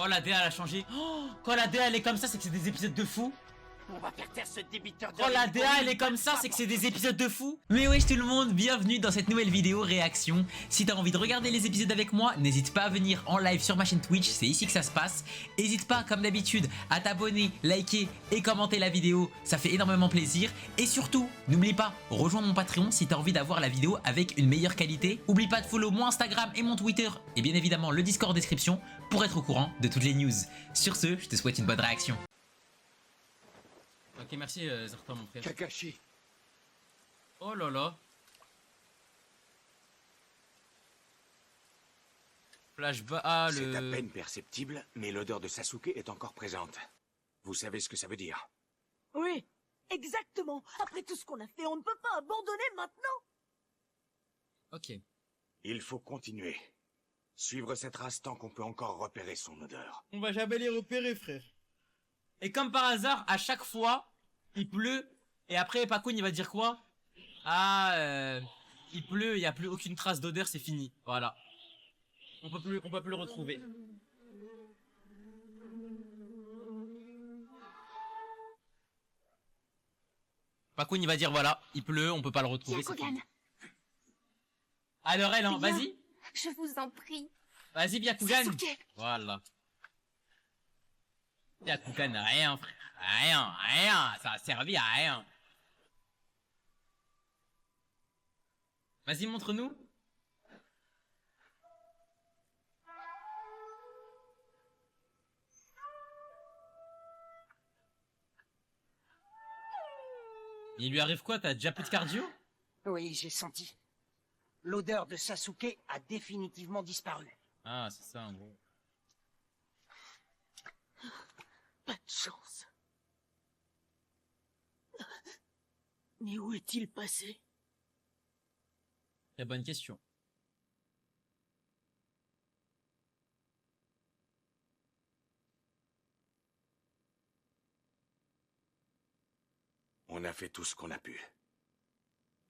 Oh, la DA elle a changé. Oh, quand la DA elle est comme ça, c'est que c'est des épisodes de fou. On va faire taire ce débiteur de... Oh, la DA elle est comme ça, c'est que c'est des épisodes de fou. Mais wesh tout le monde, bienvenue dans cette nouvelle vidéo réaction. Si t'as envie de regarder les épisodes avec moi, n'hésite pas à venir en live sur ma chaîne Twitch, c'est ici que ça se passe. N'hésite pas comme d'habitude à t'abonner, liker et commenter la vidéo, ça fait énormément plaisir. Et surtout, n'oublie pas, rejoins mon Patreon si t'as envie d'avoir la vidéo avec une meilleure qualité. Oublie pas de follow mon Instagram et mon Twitter et bien évidemment le Discord en description pour être au courant de toutes les news. Sur ce, je te souhaite une bonne réaction. Ok, merci Zartan mon frère. Kakashi. Oh là là. Flashback. Ah, C'est à peine perceptible, mais l'odeur de Sasuke est encore présente. Vous savez ce que ça veut dire? Oui, exactement. Après tout ce qu'on a fait, on ne peut pas abandonner maintenant. Ok. Il faut continuer. Suivre cette race tant qu'on peut encore repérer son odeur. On va jamais les repérer, frère. Et comme par hasard, à chaque fois, il pleut. Et après, Pakoun, il va dire quoi? Ah, il pleut, il n'y a plus aucune trace d'odeur, c'est fini. Voilà. On peut plus le retrouver. Pakoun, il va dire voilà, il pleut, on peut pas le retrouver, c'est fini. Alors elle, hein, vas-y. Je vous en prie. Vas-y, Byakugan. Sasuke. Voilà. Byakugan, rien, frère. Rien. Ça a servi à rien. Vas-y, montre-nous. Il lui arrive quoi? T'as déjà plus de cardio? Oui, j'ai senti. L'odeur de Sasuke a définitivement disparu. Ah, c'est ça, en gros. Pas de chance. Mais où est-il passé? Très bonne question. On a fait tout ce qu'on a pu.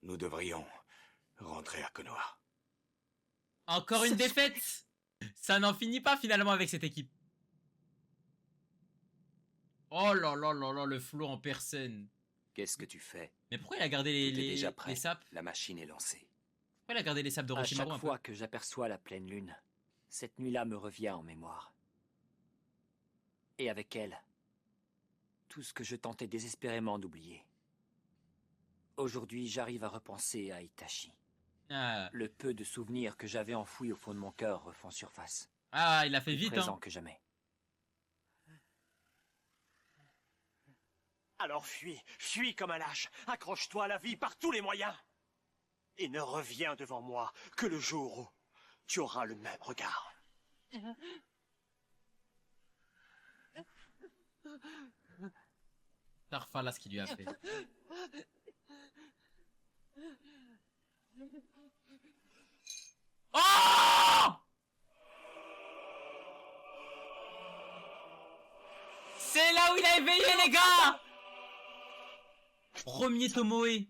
Nous devrions rentrer à Konoha. Encore une défaite. Ça n'en finit pas finalement avec cette équipe. Oh là là là là, le flow en personne. Qu'est-ce que tu fais? Mais pourquoi il a gardé Tout est déjà prêt. les sapes? La machine est lancée. Pourquoi il a gardé les sapes de À Orochimaru chaque un peu? fois que j'aperçois la pleine lune, cette nuit-là me revient en mémoire. Et avec elle, tout ce que je tentais désespérément d'oublier. Aujourd'hui, j'arrive à repenser à Itachi. Ah, Le peu de souvenirs que j'avais enfouis au fond de mon cœur refont surface. ah, il a fait Plus vite, présent hein. que jamais. Alors fuis comme un lâche, accroche-toi à la vie par tous les moyens. Et ne reviens devant moi que le jour où tu auras le même regard. Tarfa là ce qu'il lui a fait. Oh! C'est là où il a éveillé les gars! Premier Tomoe.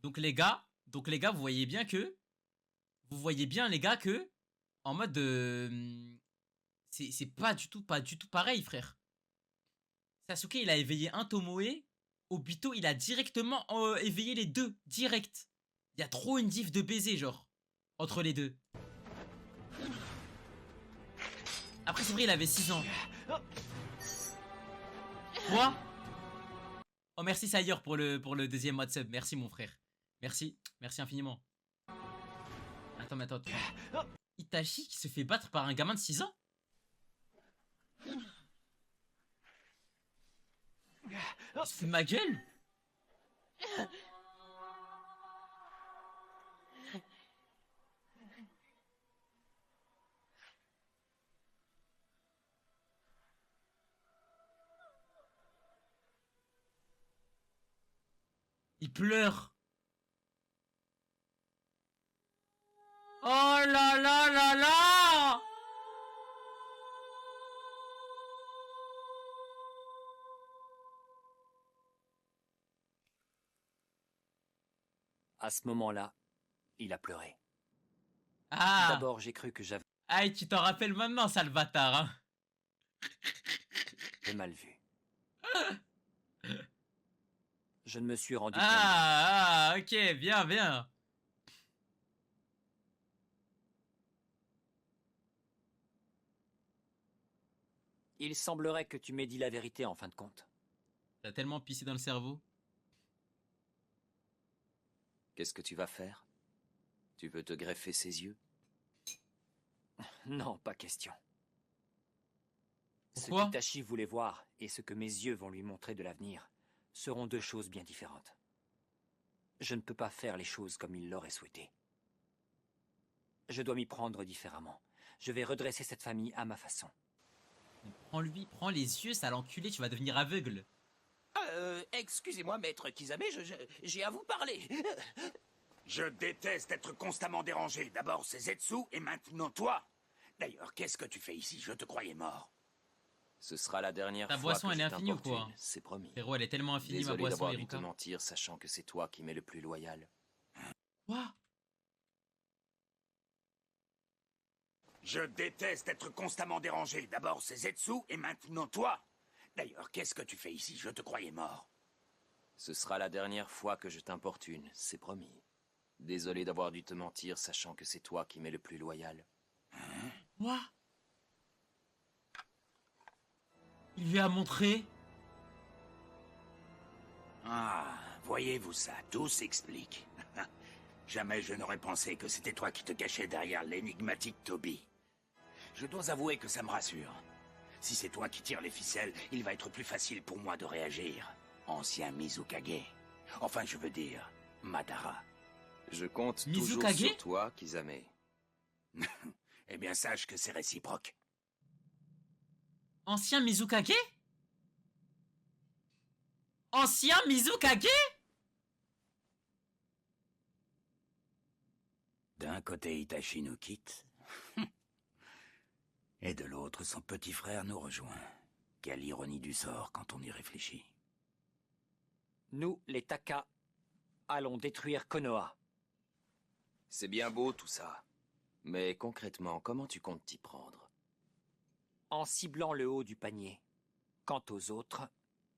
Donc les gars, vous voyez bien que... Vous voyez bien les gars que... En mode... c'est pas du tout pareil frère. Sasuke il a éveillé un Tomoe. Obito il a directement éveillé les deux. Direct. Il y a trop une diff de baiser genre. Entre les deux. Après c'est vrai il avait 6 ans. Quoi? Oh merci Sayer pour le deuxième mois de sub. Merci mon frère. Merci infiniment. Attends. Itachi qui se fait battre par un gamin de 6 ans? Il se fout de ma gueule? Il pleure. Oh là là là là! À ce moment-là, il a pleuré. Ah! D'abord, j'ai cru que j'avais... Ah, tu t'en rappelles maintenant, sale bâtard, hein? J'ai mal vu. Je ne me suis rendu compte. Ok, bien, bien. Il semblerait que tu m'aies dit la vérité en fin de compte. T'as tellement pissé dans le cerveau. Qu'est-ce que tu vas faire? Tu veux te greffer ses yeux? Non, pas question. Pourquoi? Ce qu'Itachi voulait voir et ce que mes yeux vont lui montrer de l'avenir seront deux choses bien différentes. Je ne peux pas faire les choses comme il l'aurait souhaité. Je dois m'y prendre différemment. Je vais redresser cette famille à ma façon. Prends-lui, prends les yeux, sale enculé, tu vas devenir aveugle. Excusez-moi, maître Kisame, j'ai à vous parler. Je déteste être constamment dérangé. D'abord c'est Zetsu et maintenant toi. D'ailleurs, qu'est-ce que tu fais ici? Je te croyais mort. Ce sera la dernière Ta fois boisson, que elle je est infinie ou t'importune, quoi? c'est promis. Frérot, elle est tellement infinie, ma Désolé boisson, d'avoir dû te Iruka. mentir, sachant que c'est toi qui m'es le plus loyal. Quoi? Je déteste être constamment dérangé. D'abord c'est Zetsu et maintenant toi. D'ailleurs, qu'est-ce que tu fais ici? Je te croyais mort. Ce sera la dernière fois que je t'importune, c'est promis. Désolé d'avoir dû te mentir, sachant que c'est toi qui m'es le plus loyal. Quoi? Il lui a montré. Ah, voyez-vous ça, tout s'explique. Jamais je n'aurais pensé que c'était toi qui te cachais derrière l'énigmatique Toby. Je dois avouer que ça me rassure. Si c'est toi qui tires les ficelles, il va être plus facile pour moi de réagir. Ancien Mizukage. Enfin, je veux dire, Madara. Je compte Mizukage? toujours sur toi, Kisame. Eh bien, sache que c'est réciproque. Ancien Mizukage? Ancien Mizukage? D'un côté, Itachi nous quitte. Et de l'autre, son petit frère nous rejoint. Quelle ironie du sort quand on y réfléchit. Nous, les Taka, allons détruire Konoha. C'est bien beau tout ça. Mais concrètement, comment tu comptes t'y prendre? En ciblant le haut du panier. Quant aux autres,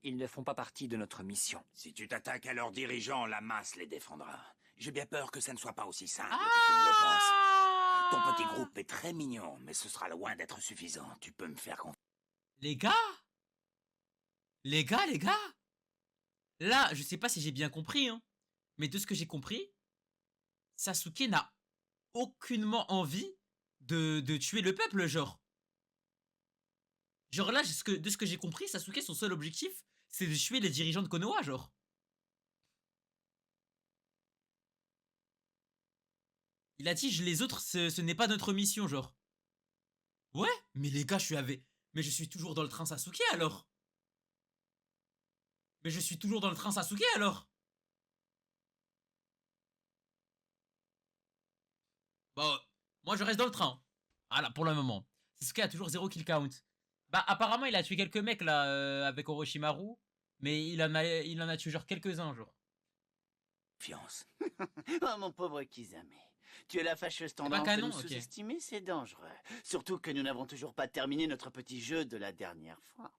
ils ne font pas partie de notre mission. Si tu t'attaques à leurs dirigeants, la masse les défendra. J'ai bien peur que ça ne soit pas aussi simple que tu ne le penses. Ton petit groupe est très mignon, mais ce sera loin d'être suffisant. Tu peux me faire confiance. Les gars? Les gars? Là, je sais pas si j'ai bien compris, hein. Mais de ce que j'ai compris, Sasuke n'a aucunement envie de tuer le peuple, genre. Genre là, de ce que j'ai compris, Sasuke, son seul objectif, c'est de tuer les dirigeants de Konoha, genre. Il a dit, les autres, ce n'est pas notre mission, genre. Ouais, mais les gars, mais je suis toujours dans le train Sasuke, alors. Mais je suis toujours dans le train Sasuke, alors. Bon, moi, je reste dans le train. Voilà, pour le moment. Sasuke a toujours 0 kill count. Bah, apparemment, il a tué quelques mecs, là, avec Orochimaru. Mais il en a tué, genre, quelques-uns, genre. Oh, mon pauvre Kisame. Tu as la fâcheuse pas tendance de canon, nous ok. sous-estimer, c'est dangereux. Surtout que nous n'avons toujours pas terminé notre petit jeu de la dernière fois.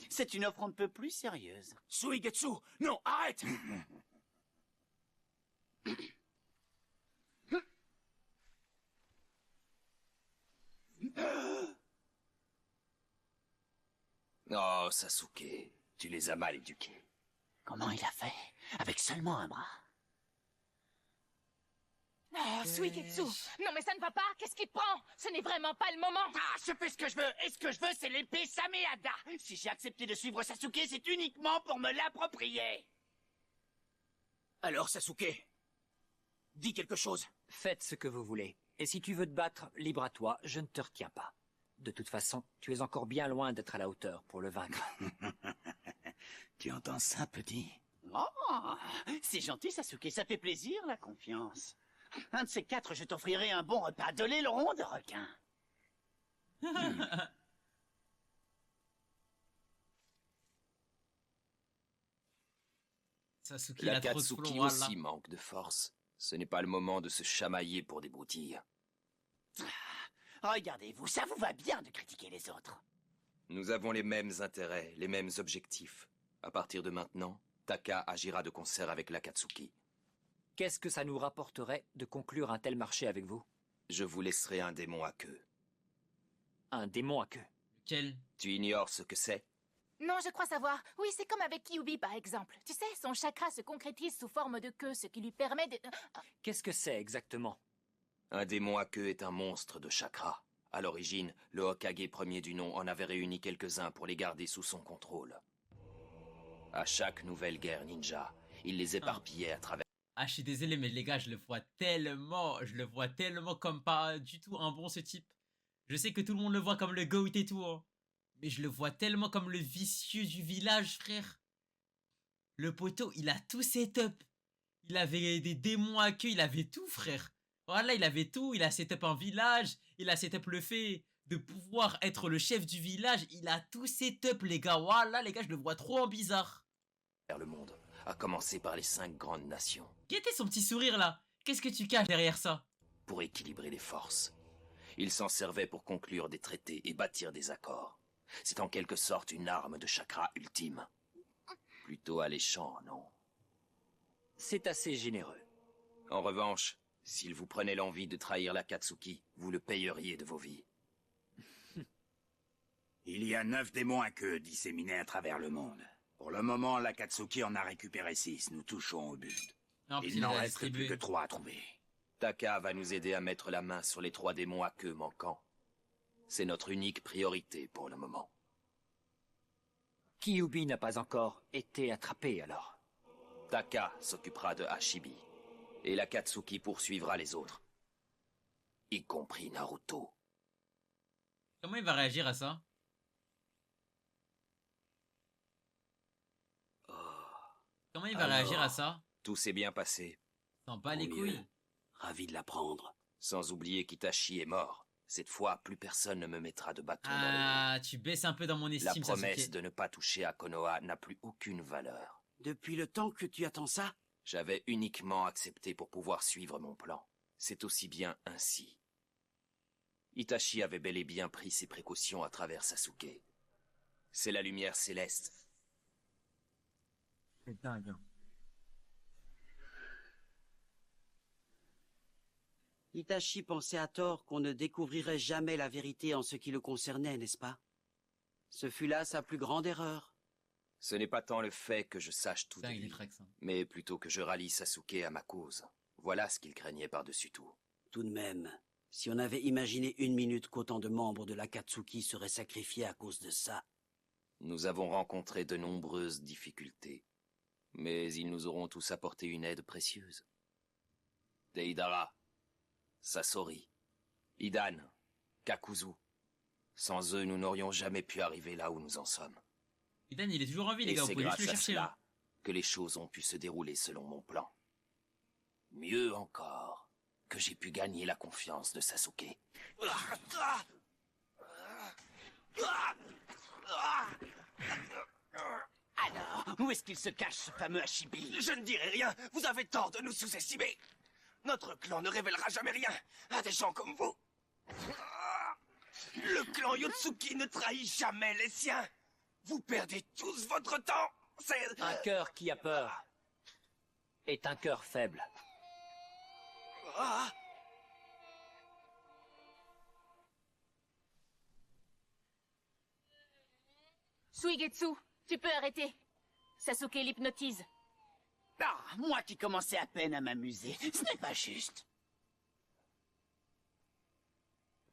C'est une offre un peu plus sérieuse. Suigetsu, non, arrête! Oh, Sasuke, tu les as mal éduqués. Comment il a fait? Avec seulement un bras. Oh, Suigetsu! Non mais ça ne va pas! Qu'est-ce qui te prend? Ce n'est vraiment pas le moment! Ah, je fais ce que je veux! Et ce que je veux, c'est l'épée Sameada! Si j'ai accepté de suivre Sasuke, c'est uniquement pour me l'approprier! Alors, Sasuke, dis quelque chose. Faites ce que vous voulez. Et si tu veux te battre, libre à toi, je ne te retiens pas. De toute façon, tu es encore bien loin d'être à la hauteur pour le vaincre. Tu entends ça, petit? Oh, c'est gentil, Sasuke, ça fait plaisir, la confiance. Un de ces quatre, je t'offrirai un bon repas de l'aileron de requin. Sasuke, il a trop de L'Akatsuki flow, voilà. aussi manque de force. Ce n'est pas le moment de se chamailler pour des broutilles. Regardez-vous, ça vous va bien de critiquer les autres. Nous avons les mêmes intérêts, les mêmes objectifs. À partir de maintenant, Taka agira de concert avec l'Akatsuki. Qu'est-ce que ça nous rapporterait de conclure un tel marché avec vous? Je vous laisserai un démon à queue. Un démon à queue. Lequel? Tu ignores ce que c'est? Non, je crois savoir. Oui, c'est comme avec Kyuubi, par exemple. Tu sais, son chakra se concrétise sous forme de queue, ce qui lui permet de... Qu'est-ce que c'est exactement? Un démon à queue est un monstre de chakra. À l'origine, le Hokage premier du nom en avait réuni quelques-uns pour les garder sous son contrôle. À chaque nouvelle guerre ninja, il les éparpillait à travers... Ah, je suis désolé, mais les gars, je le vois tellement comme pas du tout un bon ce type. Je sais que tout le monde le voit comme le GOAT et tout, hein. Mais je le vois tellement comme le vicieux du village, frère. Le poteau, il a tout setup. Il avait des démons à queue, il avait tout, frère. Voilà, il avait tout. Il a setup un village. Il a setup le fait de pouvoir être le chef du village. Il a tout setup, les gars. Voilà, les gars, je le vois trop en bizarre. le monde, à commencer par les 5 grandes nations. Qui était son petit sourire, là? Qu'est-ce que tu caches derrière ça? Pour équilibrer les forces. Il s'en servait pour conclure des traités et bâtir des accords. C'est en quelque sorte une arme de chakra ultime. Plutôt alléchant, non? C'est assez généreux. En revanche, s'il vous prenait l'envie de trahir l'Akatsuki, vous le payeriez de vos vies. Il y a 9 démons à queue disséminés à travers le monde. Pour le moment, l'Akatsuki en a récupéré 6. Nous touchons au but. Non, Il n'en reste plus que 3 à trouver. Taka va nous aider à mettre la main sur les 3 démons à queue manquants. C'est notre unique priorité pour le moment. Kyuubi n'a pas encore été attrapé, alors. Taka s'occupera de Hashibi. Et l'Akatsuki poursuivra les autres. Y compris Naruto. Comment il va réagir à ça? Comment il va réagir à ça? Tout s'est bien passé. S'en bat les Tant couilles. mieux. Ravi de l'apprendre. Sans oublier qu'Itachi est mort. Cette fois, plus personne ne me mettra de bâton dans les roues. Ah, tu baisses un peu dans mon La estime, promesse Sasuke. de ne pas toucher à Konoha n'a plus aucune valeur. Depuis le temps que tu attends ça? J'avais uniquement accepté pour pouvoir suivre mon plan. C'est aussi bien ainsi. Itachi avait bel et bien pris ses précautions à travers Sasuke. C'est la lumière céleste. C'est dingue. Itachi pensait à tort qu'on ne découvrirait jamais la vérité en ce qui le concernait, n'est-ce pas? Ce fut là sa plus grande erreur. Ce n'est pas tant le fait que je sache tout de Dingue, les lui, tracks, hein. mais plutôt que je rallie Sasuke à ma cause. Voilà ce qu'il craignait par-dessus tout. Tout de même, si on avait imaginé une minute qu'autant de membres de l'Akatsuki seraient sacrifiés à cause de ça... Nous avons rencontré de nombreuses difficultés, mais ils nous auront tous apporté une aide précieuse. Deidara, Sasori, Hidan, Kakuzu. Sans eux, nous n'aurions jamais pu arriver là où nous en sommes. Hidan, il est toujours en vie, les Et gars. Vous c'est pouvez juste grâce le à chercher. Hein. cela que les choses ont pu se dérouler selon mon plan. Mieux encore, que j'ai pu gagner la confiance de Sasuke. Alors, où est-ce qu'il se cache, ce fameux Hashibi? Je ne dirai rien. Vous avez tort de nous sous-estimer. Notre clan ne révélera jamais rien à des gens comme vous. Le clan Yotsuki ne trahit jamais les siens. Vous perdez tous votre temps. C'est... Un cœur qui a peur est un cœur faible. Ah. Suigetsu, tu peux arrêter. Sasuke l'hypnotise. Ah, moi qui commençais à peine à m'amuser, ce n'est pas juste.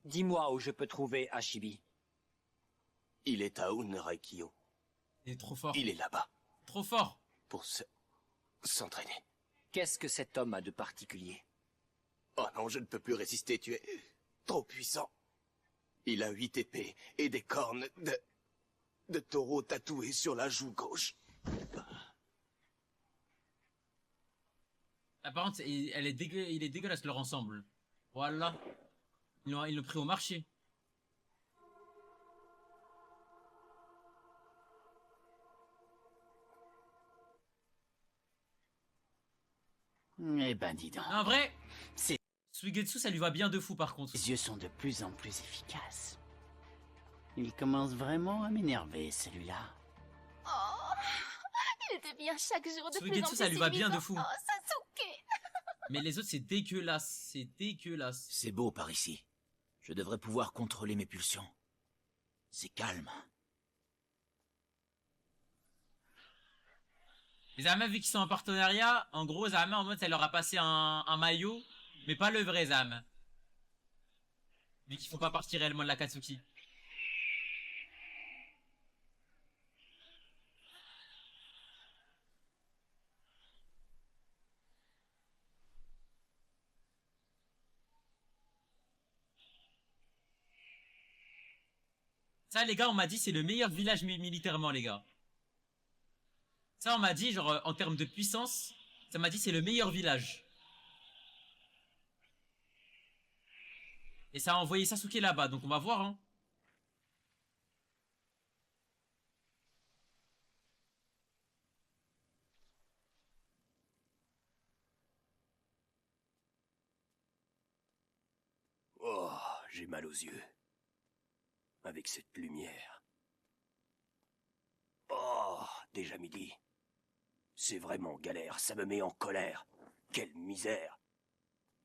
Dis-moi où je peux trouver Hashibi. Il est à Unraikyo. Il est trop fort. Il est là-bas Trop fort. pour s'entraîner. Qu'est-ce que cet homme a de particulier? Oh non, je ne peux plus résister, tu es trop puissant. Il a 8 épées et des cornes de taureau tatouées sur la joue gauche. Ah, par contre, il est dégueulasse leur ensemble. Voilà. Ils l'ont pris au marché. Eh ben, dis donc. En vrai, C'est- Suigetsu, ça lui va bien de fou par contre. Les yeux sont de plus en plus efficaces. Il commence vraiment à m'énerver, celui-là. Oh, il devient chaque jour de plus en Suigetsu, plus ça lui va bien de séduisant. fou. Oh, Sasuke. Mais les autres, c'est dégueulasse. C'est dégueulasse. C'est beau par ici. Je devrais pouvoir contrôler mes pulsions. C'est calme. Les Zama, vu qu'ils sont en partenariat, en gros, Zama, en mode, ça leur a passé un maillot, mais pas le vrai Zama. Vu qu'ils font pas partie réellement de l'Akatsuki. Ça, les gars, on m'a dit, c'est le meilleur village militairement, les gars. Ça, on m'a dit, genre, en termes de puissance, ça m'a dit, c'est le meilleur village. Et ça a envoyé Sasuke là-bas, donc on va voir, hein. Oh, j'ai mal aux yeux. Avec cette lumière. Oh, déjà midi. C'est vraiment galère, ça me met en colère. Quelle misère.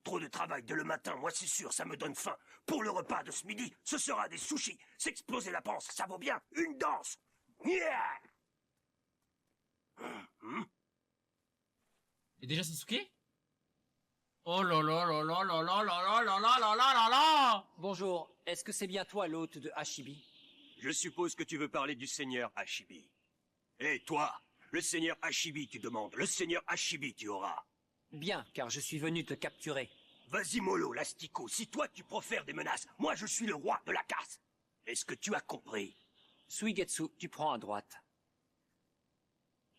Trop de travail dès le matin, moi c'est sûr, ça me donne faim. Pour le repas de ce midi, ce sera des sushis. S'exploser la panse, ça vaut bien une danse. Yeah. Et déjà Sasuke? Oh là là là là là là là là là là là là là là! Bonjour, est-ce que c'est bien toi l'hôte de Hashibi? Je suppose que tu veux parler du seigneur Hashibi. Et toi, le seigneur Hashibi tu demandes, le seigneur Hashibi tu auras. Bien, car je suis venu te capturer. Vas-y mollo, l'astico, si toi tu profères des menaces, moi je suis le roi de la casse. Est-ce que tu as compris? Suigetsu, tu prends à droite.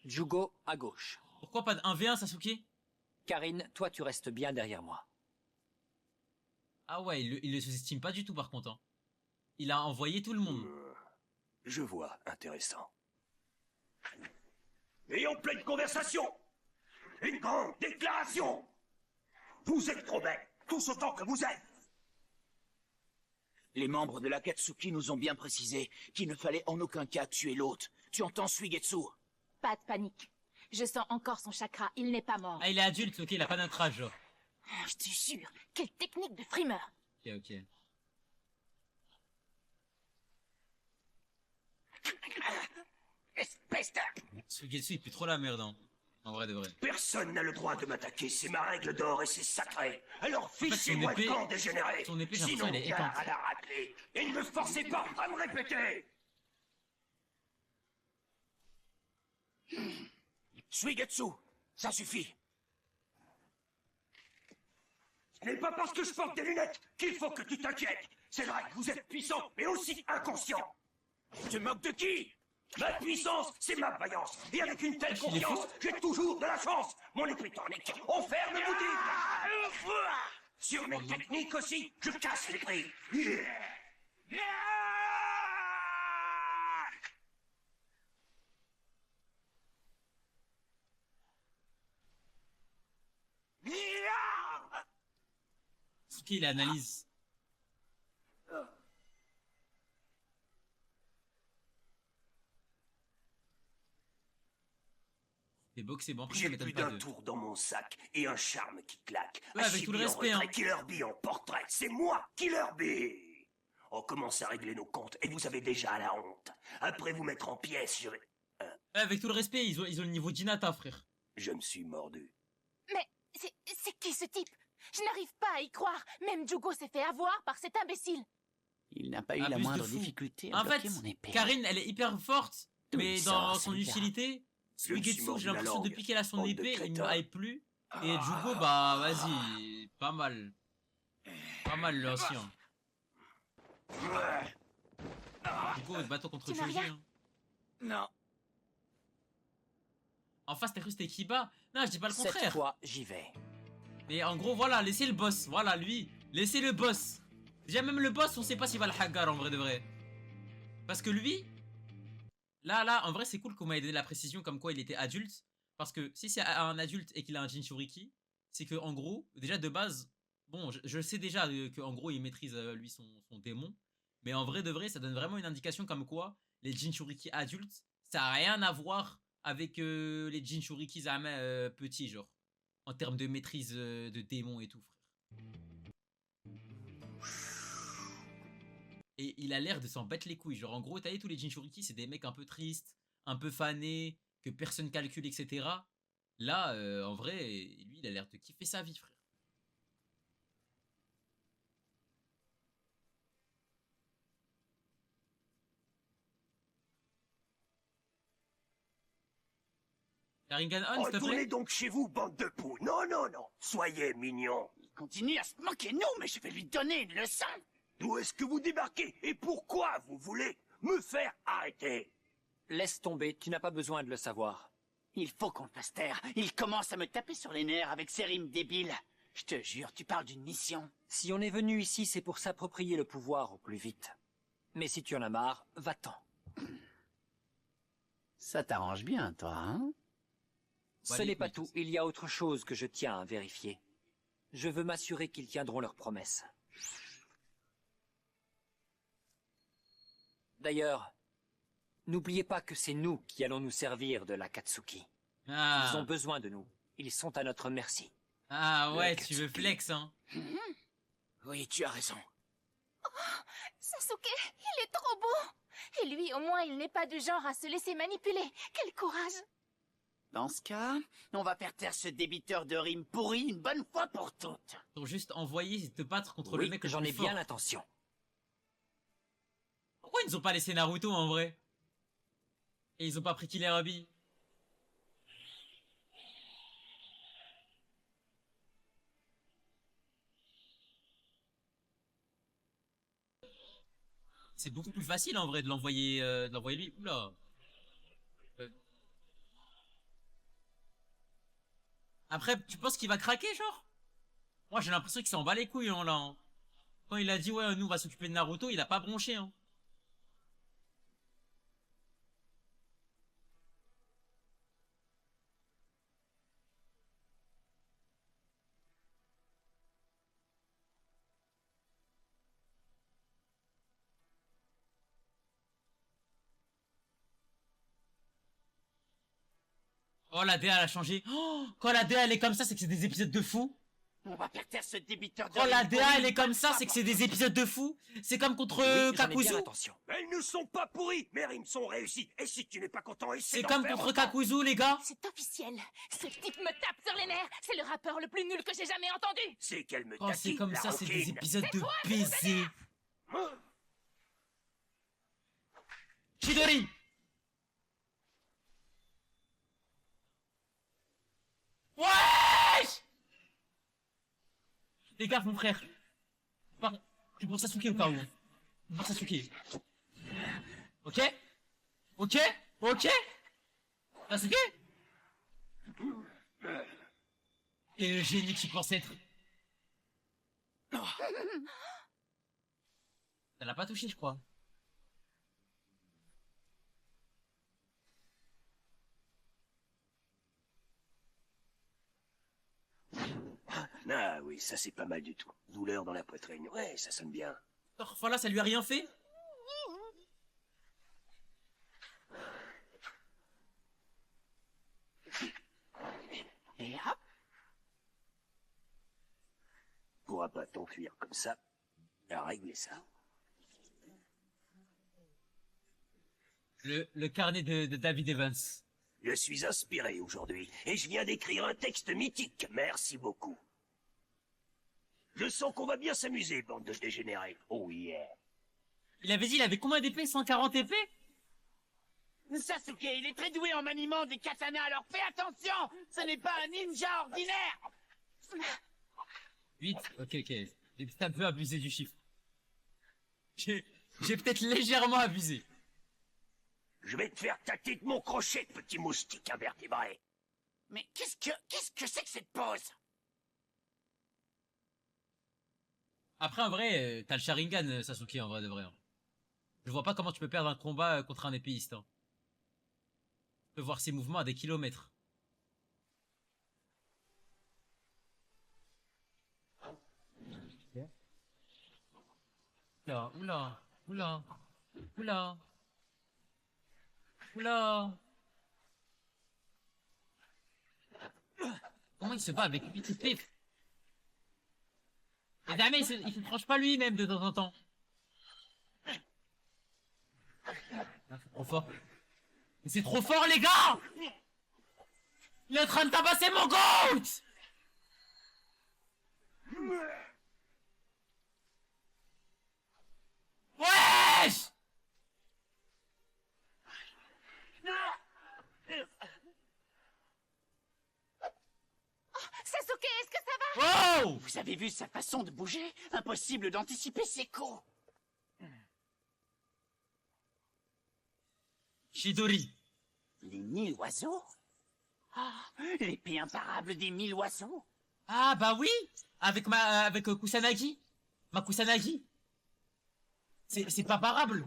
Jugo à gauche. Pourquoi pas de 1v1 Sasuke? Karine, toi tu restes bien derrière moi. Ah ouais, il le sous-estime pas du tout par contre, hein. Il a envoyé tout le monde. Je vois, intéressant. Et en pleine conversation, une grande déclaration. Vous êtes trop bêtes, tous autant que vous êtes. Les membres de l'Akatsuki nous ont bien précisé qu'il ne fallait en aucun cas tuer l'hôte. Tu entends, Suigetsu? Pas de panique. Je sens encore son chakra, il n'est pas mort. Ah, il est adulte, ok, il a pas notre âge, genre. Oh, je te jure, quelle technique de frimeur. Ok, ok. Espèce de... Suigetsu, il pue trop la merde, hein. En vrai de vrai. Personne n'a le droit de m'attaquer, c'est ma règle d'or et c'est sacré. Alors fait, fichez-moi son le épée- camp dégénéré. son épée, j'ai l'impression, Sinon, elle est gare éteinte. à la raclée. Et ne me forcez pas à me répéter. Suigetsu, ça suffit. Ce n'est pas parce que je porte des lunettes qu'il faut que tu t'inquiètes. C'est vrai que vous êtes puissant, mais aussi inconscient. Tu te moques de qui? Ma puissance, c'est ma vaillance. Et avec une telle il est confiance, j'ai toujours de la chance. Mon épée tonique, on ferme boutique. Sur mes techniques aussi, je casse les prix. Sasuke, il analyse. Les box, c'est bon, après ça J'ai m'étonne plus pas d'un de... tour dans mon sac et un charme qui claque. Ouais, avec tout le Hashibi en respect, retrait, hein. Killer Bee en portrait, c'est moi, Killer Bee. On commence à régler nos comptes et vous avez déjà la honte. Après vous mettre en pièces, je vais... Ouais, avec tout le respect, ils ont le niveau d'Hinata, frère. Je me suis mordu. Mais c'est qui ce type? Je n'arrive pas à y croire. Même Jugo s'est fait avoir par cet imbécile. Il n'a pas eu Ah, la plus de moindre fou. difficulté à En bloquer fait, mon épée. Karine, elle est hyper forte, D'où mais il dans sort, son celui-là? utilité, Je me suis Suigetsu, mordu j'ai la l'impression langue, depuis qu'elle a son bande de épée, il me crétins. hype plus. Et Jugo, bah vas-y, pas mal. Pas mal lui aussi. Hein. Jugo, bateau contre Tu n'as Choji. rien? Hein. Non. En face, t'as cru que c'était Kiba? Non, je dis pas le Cette contraire. fois, j'y vais. Mais en gros, voilà, laissez le boss. Voilà, lui. Laissez le boss. Déjà, même le boss, on sait pas s'il va le hagar en vrai de vrai. Parce que lui, là, en vrai, c'est cool qu'on m'ait donné la précision comme quoi il était adulte. Parce que si c'est un adulte et qu'il a un Jinchuriki, c'est que en gros, déjà de base, bon, je sais déjà qu'en gros, il maîtrise lui son démon. Mais en vrai de vrai, ça donne vraiment une indication comme quoi les Jinchuriki adultes, ça n'a rien à voir avec les Jinchuriki petits, genre. En termes de maîtrise de démons et tout, frère. Et il a l'air de s'en battre les couilles. Genre, en gros, t'as vu, tous les Jinchuriki, c'est des mecs un peu tristes, un peu fanés, que personne calcule, etc. Là, en vrai, lui, il a l'air de kiffer sa vie, frère. Sharingan on, s'il te Retournez plaît. donc chez vous, bande de poux. Non, non, non. Soyez mignons. Il continue à se moquer de nous, mais je vais lui donner une leçon. D'où est-ce que vous débarquez? Et pourquoi vous voulez me faire arrêter? Laisse tomber, tu n'as pas besoin de le savoir. Il faut qu'on le fasse taire. Il commence à me taper sur les nerfs avec ses rimes débiles. Je te jure, tu parles d'une mission. Si on est venu ici, c'est pour s'approprier le pouvoir au plus vite. Mais si tu en as marre, va-t'en. Ça t'arrange bien, toi, hein? Ce n'est pas tout, il y a autre chose que je tiens à vérifier. Je veux m'assurer qu'ils tiendront leurs promesses. D'ailleurs, n'oubliez pas que c'est nous qui allons nous servir de l'Akatsuki. Ah. Ils ont besoin de nous. Ils sont à notre merci. Ah ouais, tu L'Akatsuki. veux flex, hein. Oui, tu as raison. Sasuke, il est trop beau. Et lui, au moins, il n'est pas du genre à se laisser manipuler. Quel courage. Dans ce cas, on va faire taire ce débiteur de rimes pourries une bonne fois pour toutes. Pour juste envoyer te battre contre Oui, le mec le j'en plus ai fort. bien l'intention. Pourquoi ils nous ont pas laissé Naruto en vrai? Et ils ont pas pris Killer Ruby? C'est beaucoup plus facile en vrai de l'envoyer lui. Oula. Euh. Après, tu penses qu'il va craquer, genre? Moi, j'ai l'impression qu'il s'en bat les couilles, hein, là. Hein. Quand il a dit, ouais, nous, on va s'occuper de Naruto, il a pas bronché, hein. Oh, la DA, elle a changé. Oh, quand la DA, elle est comme ça, c'est que c'est des épisodes de fou. On va faire taire ce débiteur de Quand la rimes DA, pourries elle est une comme bonne ça, fois c'est que pour c'est des toutes. épisodes de fou. C'est comme contre Oui, j'en ai bien Kakuzu. l'intention. Elles ne sont pas pourries, mes rimes sont réussies. Et si tu n'es pas content, essaie C'est d'en comme faire contre autant. Kakuzu, les gars. C'est officiel. Ce type me tape sur les nerfs. C'est le rappeur le plus nul que j'ai jamais entendu. C'est qu'elle me Quand Oh, c'est taquine, comme la ça, c'est des rouquine. épisodes de baiser. Hein? Chidori. Wesh. Les gars, mon frère. Tu pour Sasuke ou pas ou? Pour Sasuke. Ok? Ok? Ok? Sasuke? Et le génie que tu penses être. Ça l'a pas touché, je crois. Ah oui, ça c'est pas mal du tout. Douleur dans la poitrine. Ouais, ça sonne bien. Voilà, ça lui a rien fait? Et hop, Pourra pas t'enfuir comme ça. À régler ça. Le carnet de David Evans. Je suis inspiré aujourd'hui et je viens d'écrire un texte mythique. Merci beaucoup. Je sens qu'on va bien s'amuser, bande de dégénérés. Oh yeah. Il avait dit, il avait combien d'épées? 140 épées? Sasuke, il est très doué en maniement des katanas, alors fais attention. Ce n'est pas un ninja ordinaire. 8. Ok, ok. J'ai peut-être un peu abusé du chiffre. J'ai peut-être légèrement abusé. Je vais te faire tâter de mon crochet, petit moustique invertébré. Mais qu'est-ce que c'est que cette pose? Après, en vrai, t'as le Sharingan, Sasuke, en vrai de vrai. Hein. Je vois pas comment tu peux perdre un combat contre un épéiste. Hein. Tu peux voir ses mouvements à des kilomètres. Oula, oula, oula, oula, oula. Comment il se bat avec lui, pif? Et jamais il se tranche pas lui-même de temps en temps. C'est trop fort. Mais c'est trop fort, les gars! Il est en train de tabasser mon GOAT! Wesh! Sasuke, est-ce que ça va? Oh! Vous avez vu sa façon de bouger? Impossible d'anticiper ses coups. Chidori. Les 1000 oiseaux? Ah, l'épée imparable des 1000 oiseaux? Ah bah oui! Avec Kusanagi. Ma Kusanagi. C'est pas parable.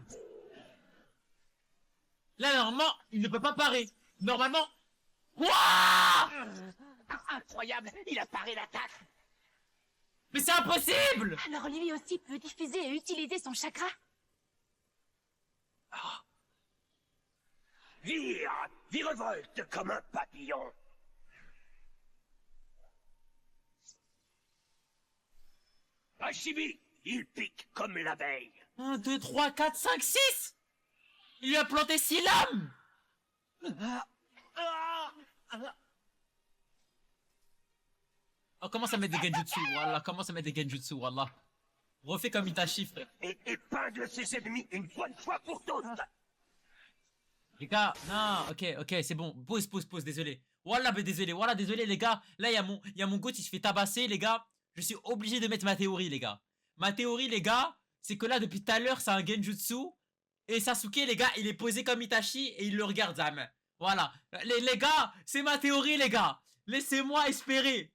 Là, normalement, il ne peut pas parer. Normalement... Wouah! Incroyable, il a paré l'attaque. Mais c'est impossible! Alors lui aussi peut diffuser et utiliser son chakra? Virevolte comme un papillon. Hachibi, il pique comme l'abeille. 1, 2, 3, 4, 5, 6! Il lui a planté 6 lames! Oh, commence à mettre des genjutsu, wallah. Commence à mettre des genjutsu, wallah. Refais comme Itachi, frère. Et épingle ses ennemis une bonne fois pour toutes. Les gars, non, ok, c'est bon. Pause, désolé. Wallah, mais désolé, wallah, désolé, les gars. Là, il y a mon goût, il se fait tabasser, les gars. Je suis obligé de mettre ma théorie, les gars. Ma théorie, les gars, c'est que là, depuis tout à l'heure, c'est un genjutsu. Et Sasuke, les gars, il est posé comme Itachi et il le regarde, Zam. Voilà. Les gars, c'est ma théorie, les gars. Laissez-moi espérer.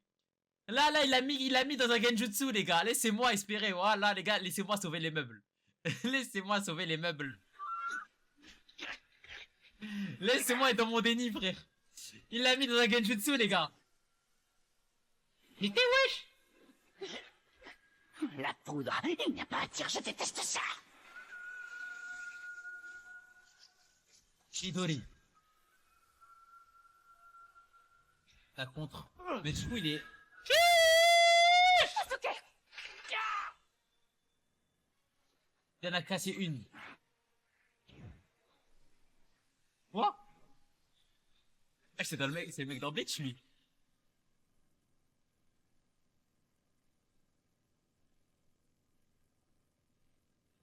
Là, il l'a mis dans un genjutsu, les gars. Laissez-moi espérer. Voilà, les gars, laissez-moi sauver les meubles. Laissez-moi sauver les meubles. Laissez-moi être dans mon déni, frère. Il l'a mis dans un genjutsu, les gars. Mais t'es wesh! La poudre, il n'y a pas à dire, je déteste ça. Chidori. Ça contre. Mais du coup, il est... Sasuke! Il en a cassé une. Quoi? Ah, c'est le mec dans Bleach, lui.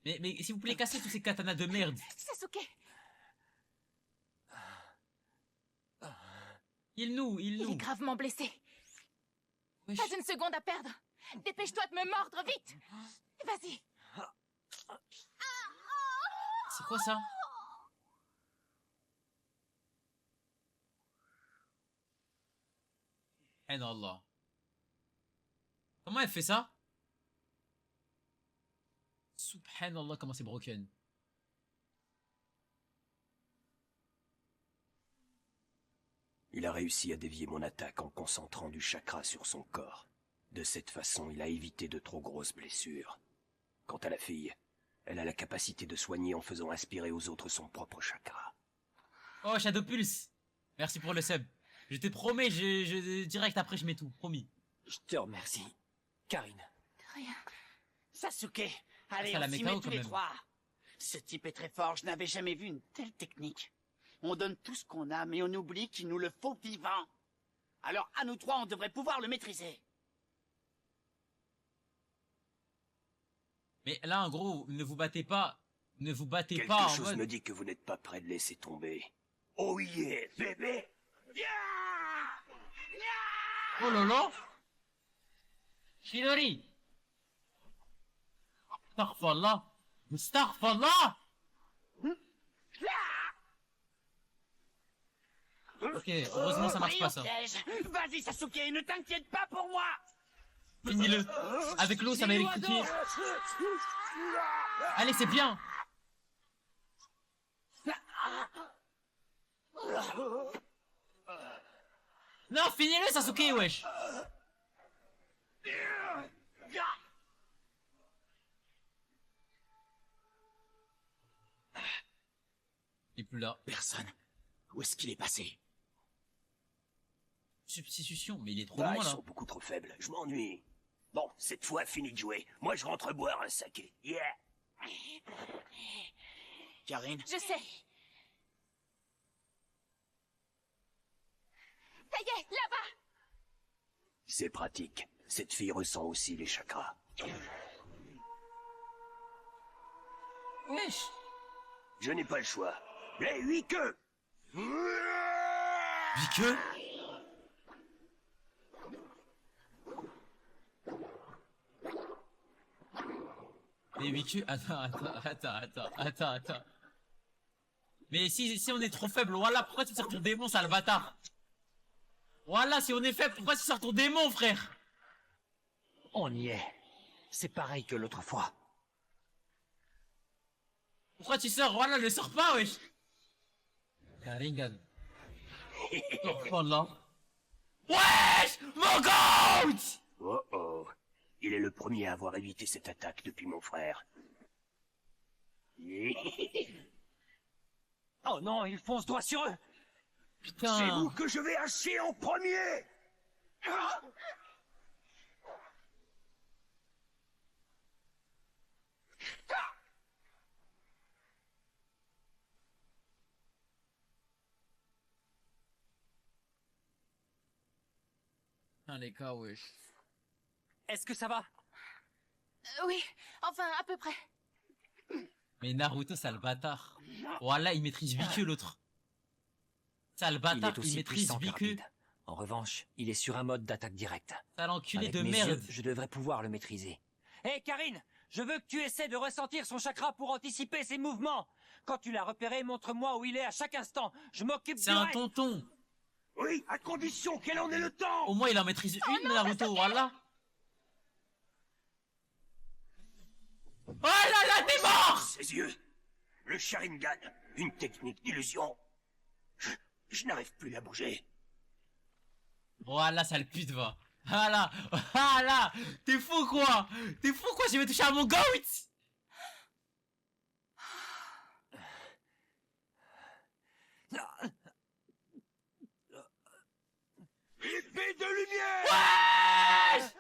Mais s'il vous plaît, cassez tous ces katanas de merde. Sasuke! Il Il nous. est gravement blessé. Wesh. Pas une seconde à perdre. Dépêche-toi de me mordre, vite! Vas-y! C'est quoi ça? Allah. Comment elle fait ça? Subhanallah, comment c'est broken. Il a réussi à dévier mon attaque en concentrant du chakra sur son corps. De cette façon, il a évité de trop grosses blessures. Quant à la fille, elle a la capacité de soigner en faisant aspirer aux autres son propre chakra. Oh, Shadow Pulse. Merci pour le sub. Je te promets, direct après je mets tout, promis. Je te remercie, Karine. Rien. Sasuke, allez, Ça la on s'y met KO met tous quand les même. trois. Ce type est très fort, je n'avais jamais vu une telle technique. On donne tout ce qu'on a, mais on oublie qu'il nous le faut vivant. Alors, à nous trois, on devrait pouvoir le maîtriser. Mais là, en gros, ne vous battez pas. Ne vous battez Quelque pas en chose mode... me dit que vous n'êtes pas prêt de laisser tomber. Oh yeah, bébé! Oh lolo. Chidori. Astaghfirullah. Astaghfirullah. Ok, heureusement ça marche pas ça. Vas-y, Sasuke, ne t'inquiète pas pour moi. Finis-le. Avec l'eau, ça va électrifier. Allez, c'est bien. Non, finis-le, Sasuke, wesh. est plus là. Personne. Où est-ce qu'il est passé? Substitution, mais il est trop Bah, loin ils là. sont beaucoup trop faibles, je m'ennuie. Bon, cette fois, fini de jouer. Moi, je rentre boire un saké. Yeah. Karine? Je sais. Ça y est, là-bas. C'est pratique. Cette fille ressent aussi les chakras. Wesh. Je n'ai pas le choix. Les 8 queues. Puis que Mais Wiku, attends. Mais si on est trop faible, voilà, pourquoi tu sors ton démon, sale bâtard? Voilà, si on est faible, pourquoi tu sors ton démon, frère? On y est. C'est pareil que l'autre fois. Pourquoi tu sors? Voilà, ne sors pas, wesh. Karingan. Oh, voilà. Wesh! Mon goat! Oh oh. Il est le premier à avoir évité cette attaque depuis mon frère. Oh non, il fonce droit sur eux. Putain. C'est vous que je vais hacher en premier. Ah, les gars, wesh. Est-ce que ça va? Oui, enfin, à peu près. Mais Naruto, sale bâtard. Voilà, il maîtrise 8 queues, l'autre. Sale Il bâtard, est il aussi maîtrise puissant 8 que queues. rapide. En revanche, il est sur un mode d'attaque directe. Sale enculé Avec de mes merde. yeux, je devrais pouvoir le maîtriser. Hé, Karine, je veux que tu essaies de ressentir son chakra pour anticiper ses mouvements. Quand tu l'as repéré, montre-moi où il est à chaque instant. Je m'occupe du C'est un reste. tonton. Oui, à condition qu'elle en ait le temps. Au moins, il en maîtrise une, Naruto, voilà. Oh là là, t'es mort! Ses yeux. Le Sharingan. Une technique d'illusion. Je n'arrive plus à bouger. Voilà, sale pute, va. Voilà, voilà. T'es fou, quoi? T'es fou, quoi? Je vais toucher à mon goat! Épée de lumière. Wesh!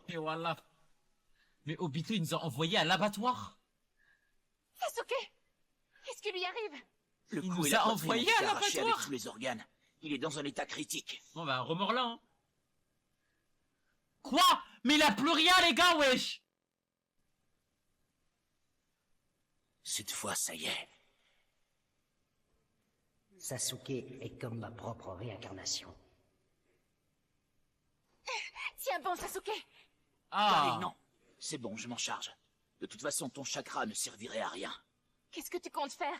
Mais voilà. Mais Obito, il nous a envoyés à l'abattoir. Sasuke, qu'est-ce qui lui arrive? Le Il coup nous et la a poitrine ont envoyés été à arrachés l'abattoir. avec tous les organes. Il est dans un état critique. Bon bah, remords là, hein. Quoi? Mais il a plus rien, les gars, wesh! Cette fois, ça y est. Sasuke est comme ma propre réincarnation. Tiens bon, Sasuke. Ah! Karine, non. C'est bon, je m'en charge. De toute façon, ton chakra ne servirait à rien. Qu'est-ce que tu comptes faire?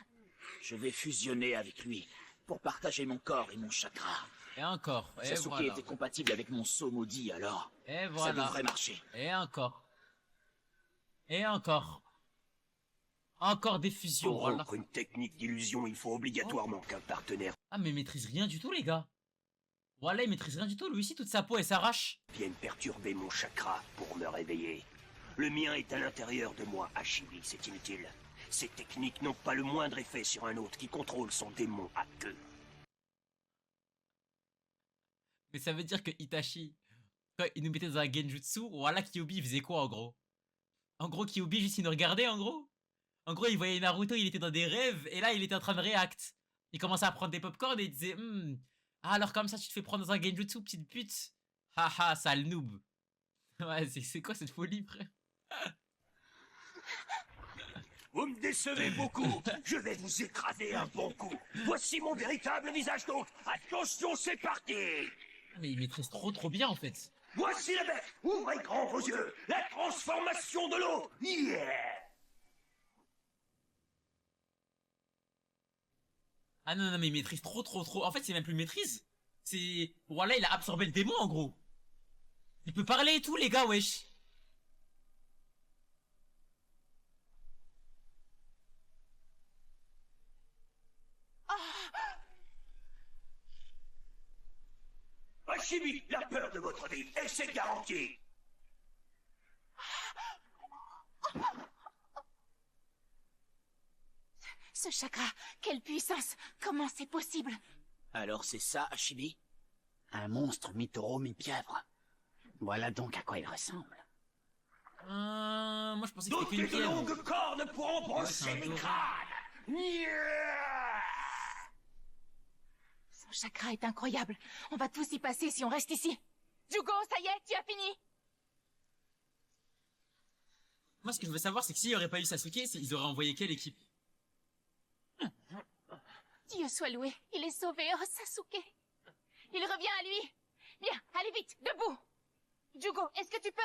Je vais fusionner avec lui pour partager mon corps et mon chakra. Et encore, et Sasuke voilà. était compatible avec mon sceau maudit, alors Et ça voilà. devrait marcher. Et encore. Et encore. Encore des fusions, Pour voilà. rompre une technique d'illusion, il faut obligatoirement qu'un partenaire Ah, mais il maîtrise rien du tout, les gars. Voilà, il maîtrise rien du tout. Lui aussi, toute sa peau, elle s'arrache. vienne perturber mon chakra pour me réveiller. Le mien est à l'intérieur de moi, Hashibi, c'est inutile. Ces techniques n'ont pas le moindre effet sur un autre qui contrôle son démon à queue. Mais ça veut dire que Itachi, quand il nous mettait dans un genjutsu, voilà, Kyuubi, il faisait quoi, en gros? En gros, Kyuubi, juste, il nous regardait, en gros. En gros, il voyait Naruto, il était dans des rêves, et là, il était en train de react. Il commençait à prendre des popcorn et il disait, ah, alors comme ça, tu te fais prendre dans un genjutsu, petite pute. Haha, sale noob. Ouais, c'est quoi cette folie, frère? Vous me décevez beaucoup. Je vais vous écraser un bon coup. Voici mon véritable visage donc. Attention, c'est parti. Ah, mais il maîtrise trop bien, en fait. Voici la bête. Ouvrez grand vos yeux. La transformation de l'eau. Yeah. Ah non, mais il maîtrise trop. En fait, c'est même plus maîtrise. C'est... Voilà, il a absorbé le démon, en gros. Il peut parler et tout, les gars, wesh. Hashibi, la peur de votre vie, et c'est garanti. Ce chakra, quelle puissance! Comment c'est possible? Alors c'est ça, Hashibi? Un monstre mi-taureau, mi-pieuvre. Voilà donc à quoi il ressemble. Moi je pensais que Toutes c'était les qu'une pierre. longues cornes pourront brosser c'est un les crânes. Son chakra est incroyable. On va tous y passer si on reste ici. Jugo, ça y est, tu as fini? Moi ce que je veux savoir c'est que s'il n'y aurait pas eu Sasuke, ils auraient envoyé quelle équipe? Dieu soit loué, il est sauvé, oh Sasuke. Il revient à lui. Bien, allez vite, debout. Jugo, est-ce que tu peux...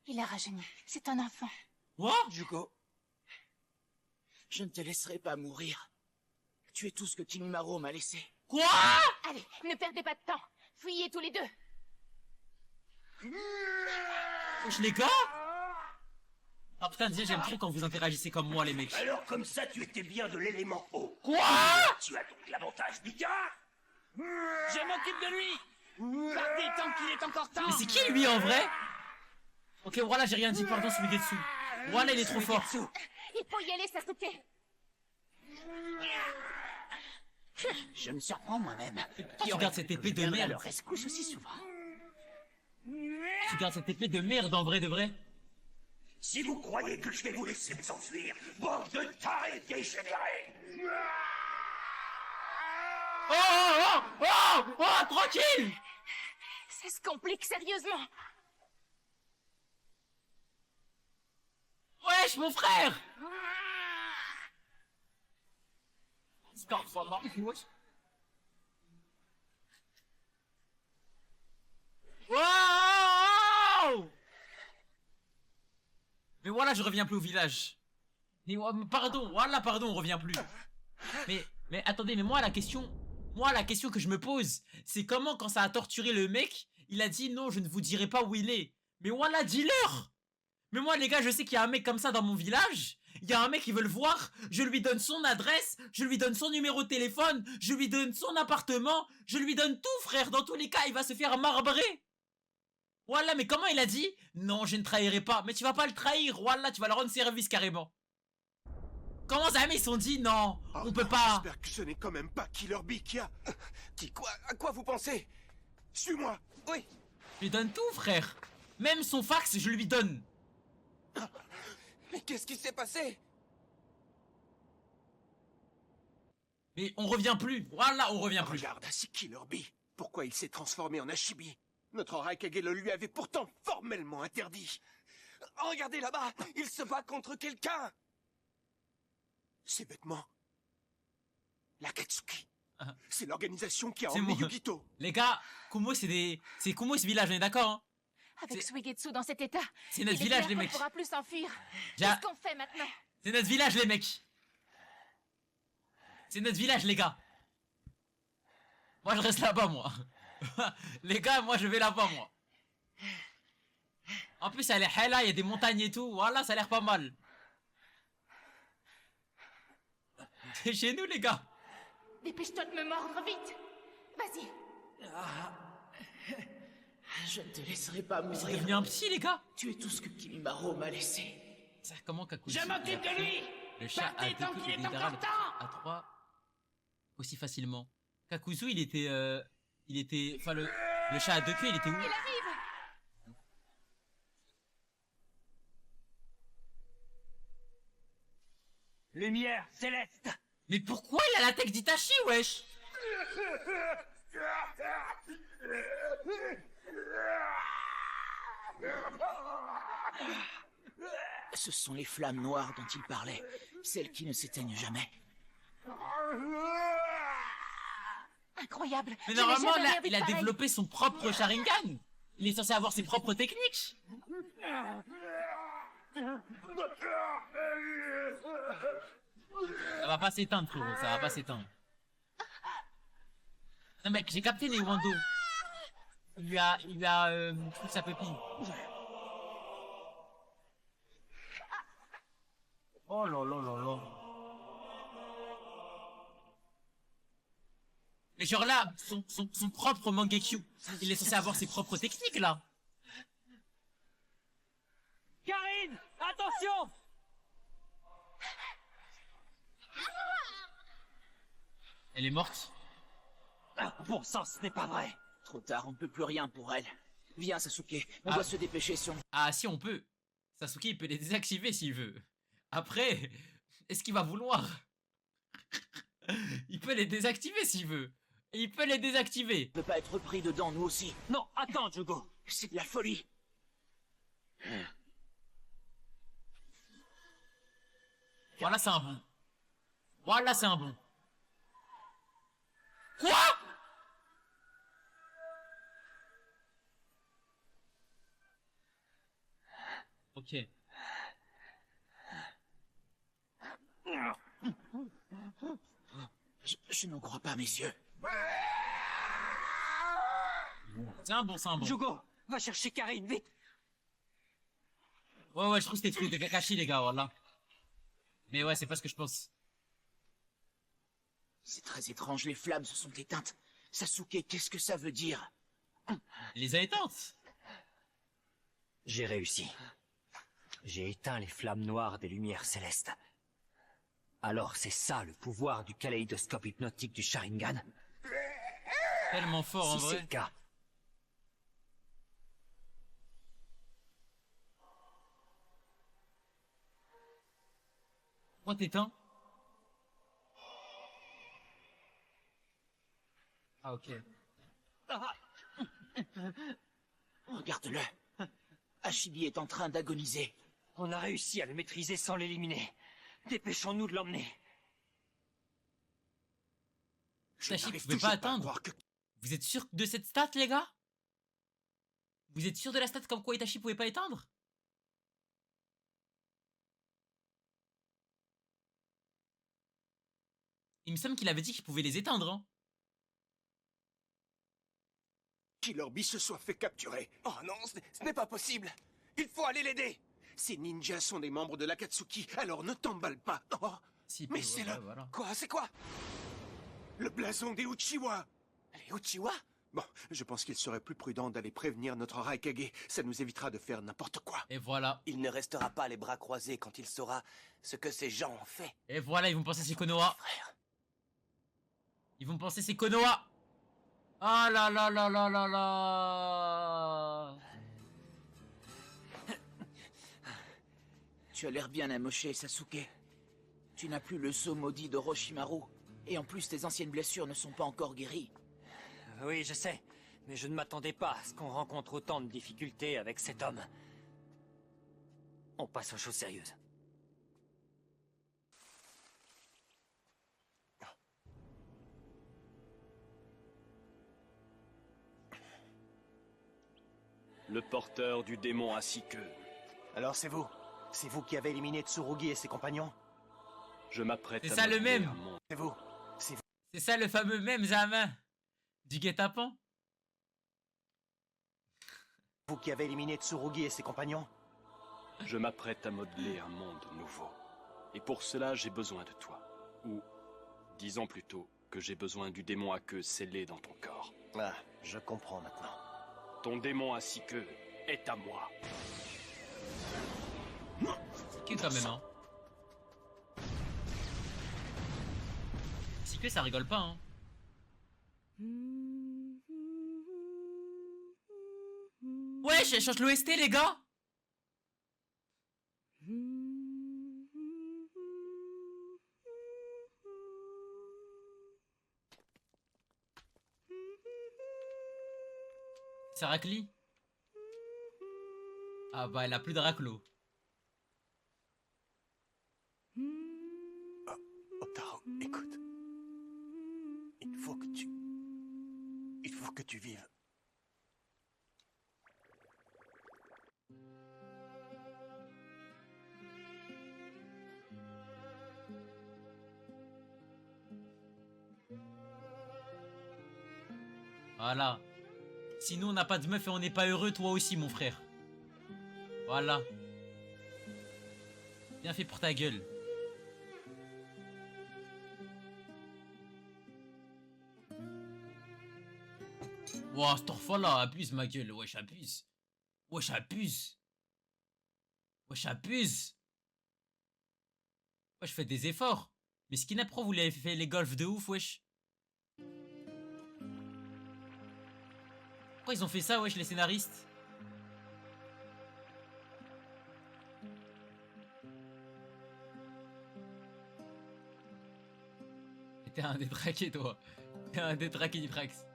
Il a rajeuni, c'est un enfant. What? Jugo, je ne te laisserai pas mourir. Tu es tout ce que Kimimaro m'a laissé. Quoi? Allez, ne perdez pas de temps. Fuyez tous les deux. Wesh les gars? Ah putain, déjà j'aime trop quand vous interagissez comme moi les mecs. Alors comme ça, tu étais bien de l'élément haut. Quoi? Tu as donc l'avantage, Mika. Je m'occupe de lui. Partez tant qu'il est encore temps. Mais c'est qui lui en vrai? Ok, voilà, j'ai rien dit, pardon, Suigetsu. Voilà, il est trop fort. Il faut y aller, Sasuke. Je me surprends moi-même. Qui regarde cette épée de À merde? leur rescousse aussi souvent. Tu regardes cette épée de merde en vrai de vrai? Si vous croyez que je vais vous laisser vous enfuir, bande de tarés dégénérés. Oh, oh, oh, oh, oh, tranquille! Ça se complique sérieusement. Wesh, mon frère! Wow! Mais voilà, je reviens plus au village. Mais pardon, voilà, pardon, on revient plus. Mais attendez, mais moi la question que je me pose, c'est comment quand ça a torturé le mec, il a dit non, je ne vous dirai pas où il est. Mais voilà, dis-leur! Mais moi les gars, je sais qu'il y a un mec comme ça dans mon village. Il y a un mec qui veut le voir, je lui donne son adresse, je lui donne son numéro de téléphone, je lui donne son appartement, je lui donne tout frère, dans tous les cas il va se faire marbrer. Voilà, mais comment il a dit? Non, je ne trahirai pas. Mais tu vas pas le trahir, voilà, tu vas leur rendre service carrément. Comment ça, mais ils sont dit non, on peut pas. J'espère que ce n'est quand même pas Killer Bee qui a... Qui quoi? À quoi vous pensez? Suis-moi. Oui. Je lui donne tout frère. Même son fax, je lui donne. Mais qu'est-ce qui s'est passé? Mais on revient plus, voilà, on revient plus. Regarde, c'est Killer Bee. Pourquoi il s'est transformé en Hashibi? Notre Raikage le lui avait pourtant formellement interdit. Regardez là-bas, il se bat contre quelqu'un. Ses vêtements. L'Akatsuki. C'est l'organisation qui a C'est emmené moi. Yugito. Les gars, Kumo c'est Kumo ce village, on est d'accord hein? Avec C'est- Suigetsu dans cet état, C'est notre il est village clair les qu'on mecs. ne pourra plus s'enfuir. Ja- Qu'est-ce qu'on fait maintenant? C'est notre village les mecs. C'est notre village les gars. Moi je reste là-bas moi. Les gars, moi je vais là-bas moi. En plus elle est hella, il y a des montagnes et tout, voilà ça a l'air pas mal. C'est chez nous les gars. Dépêche-toi de me mordre vite. Vas-y. Je ne te laisserai pas C'est mourir. devenu un petit les gars. Tu es tout ce que Kimimaro m'a laissé. Ça, comment Kakuzu Je m'occupe de lui. Le chat Partez a tant deux qu'il est coups encore de temps. à 3 aussi facilement. Kakuzu il était enfin le chat à deux queues il était où? Il arrive. Lumière céleste. Mais pourquoi il a la tête d'Itachi wesh? Ce sont les flammes noires dont il parlait. Celles qui ne s'éteignent jamais. Incroyable. Mais Je n'ai normalement jamais là rien vu il de a pareil. développé son propre Sharingan. Il est censé avoir ses propres techniques. Ça va pas s'éteindre frérot, ça va pas s'éteindre. Non mec, j'ai capté les Wando. Il lui a trouvé sa pupille. Oh là là là là. Mais genre là, son propre Mangekyo, il est censé avoir ses propres techniques là. Karine, attention! Elle est morte. Ah, bon sang, ce n'est pas vrai. Trop tard, on ne peut plus rien pour elle. Viens, Sasuke, on Ah. doit se dépêcher si on... Ah si on peut. Sasuke il peut les désactiver s'il veut. Après, est-ce qu'il va vouloir? Il peut les désactiver s'il veut. Et il peut les désactiver. On peut pas être pris dedans, nous aussi. Non, attends, Jugo. C'est de la folie. Voilà c'est un bon. Voilà c'est un bon. Quoi? Ok. Je n'en crois pas, messieurs. C'est un bon, c'est un bon. Jugo, va chercher Karine, vite. Ouais, je trouve que c'était truc de Kakashi, les gars, voilà. Mais ouais, c'est pas ce que je pense. C'est très étrange, les flammes se sont éteintes. Sasuke, qu'est-ce que ça veut dire? Il les a éteintes. J'ai réussi. J'ai éteint les flammes noires des lumières célestes. Alors c'est ça le pouvoir du kaléidoscope hypnotique du Sharingan? Tellement fort en Si c'est vrai. le cas, Pourquoi t'éteins? Ah ok. Regarde-le. Hashibi est en train d'agoniser. on a réussi à le maîtriser sans l'éliminer. Dépêchons-nous de l'emmener. Itachi, vous pouvez pas atteindre. Vous êtes sûr de cette stat, les gars? Vous êtes sûr de la stat comme quoi Itachi pouvait pas éteindre? Il me semble qu'il avait dit qu'il pouvait les éteindre, hein. Killer Bee se soit fait capturer. Oh non, ce n'est pas possible. Il faut aller l'aider. Ces ninjas sont des membres de l'Akatsuki, alors ne t'emballe pas. Oh, Si, mais ouais, c'est ouais, le... voilà. Quoi, c'est quoi? Le blason des Uchiwa. Les Uchiwa? Bon, je pense qu'il serait plus prudent d'aller prévenir notre Raikage. Ça nous évitera de faire n'importe quoi. Et voilà. Il ne restera pas les bras croisés quand il saura ce que ces gens ont fait. Et voilà, ils vont penser c'est Konoha. Ils vont penser c'est Konoha. Ah là là là là là là. Tu as l'air bien amoché, Sasuke. Tu n'as plus le sceau maudit d'Orochimaru. Et en plus, tes anciennes blessures ne sont pas encore guéries. Oui, je sais. Mais je ne m'attendais pas à ce qu'on rencontre autant de difficultés avec cet homme. On passe aux choses sérieuses. Le porteur du démon à 6 queues. Alors c'est vous? C'est vous qui avez éliminé Tsurugi et ses compagnons? Je m'apprête C'est à ça le m'atteler même. à mon- C'est vous? C'est vous? C'est ça le fameux même Zama du guet-apens. Vous qui avez éliminé Tsurugi et ses compagnons? Je m'apprête à modeler un monde nouveau. Et pour cela, j'ai besoin de toi. Ou, disons plutôt, que j'ai besoin du démon à queue scellé dans ton corps. Ah, je comprends maintenant. Ton démon à 6 queues est à moi. C'est que quand même, hein. C'est que ça rigole pas, hein. Ouais, je change l'OST, les gars. C'est Racli. Ah bah elle a plus de raclo. Otaro, écoute. Il faut que tu... Il faut que tu vives. Voilà. Sinon on n'a pas de meuf et on n'est pas heureux, toi aussi mon frère. Voilà. Bien fait pour ta gueule. Ouah, cette orphelin abuse ma gueule. Wesh, abuse. Wesh, abuse. Wesh, abuse. Wesh, fais des efforts. Mais Skin Pro, vous l'avez fait les golfs de ouf, wesh. Pourquoi ils ont fait ça, wesh, les scénaristes? T'es un détraqué, toi. T'es un détraqué Nitrax.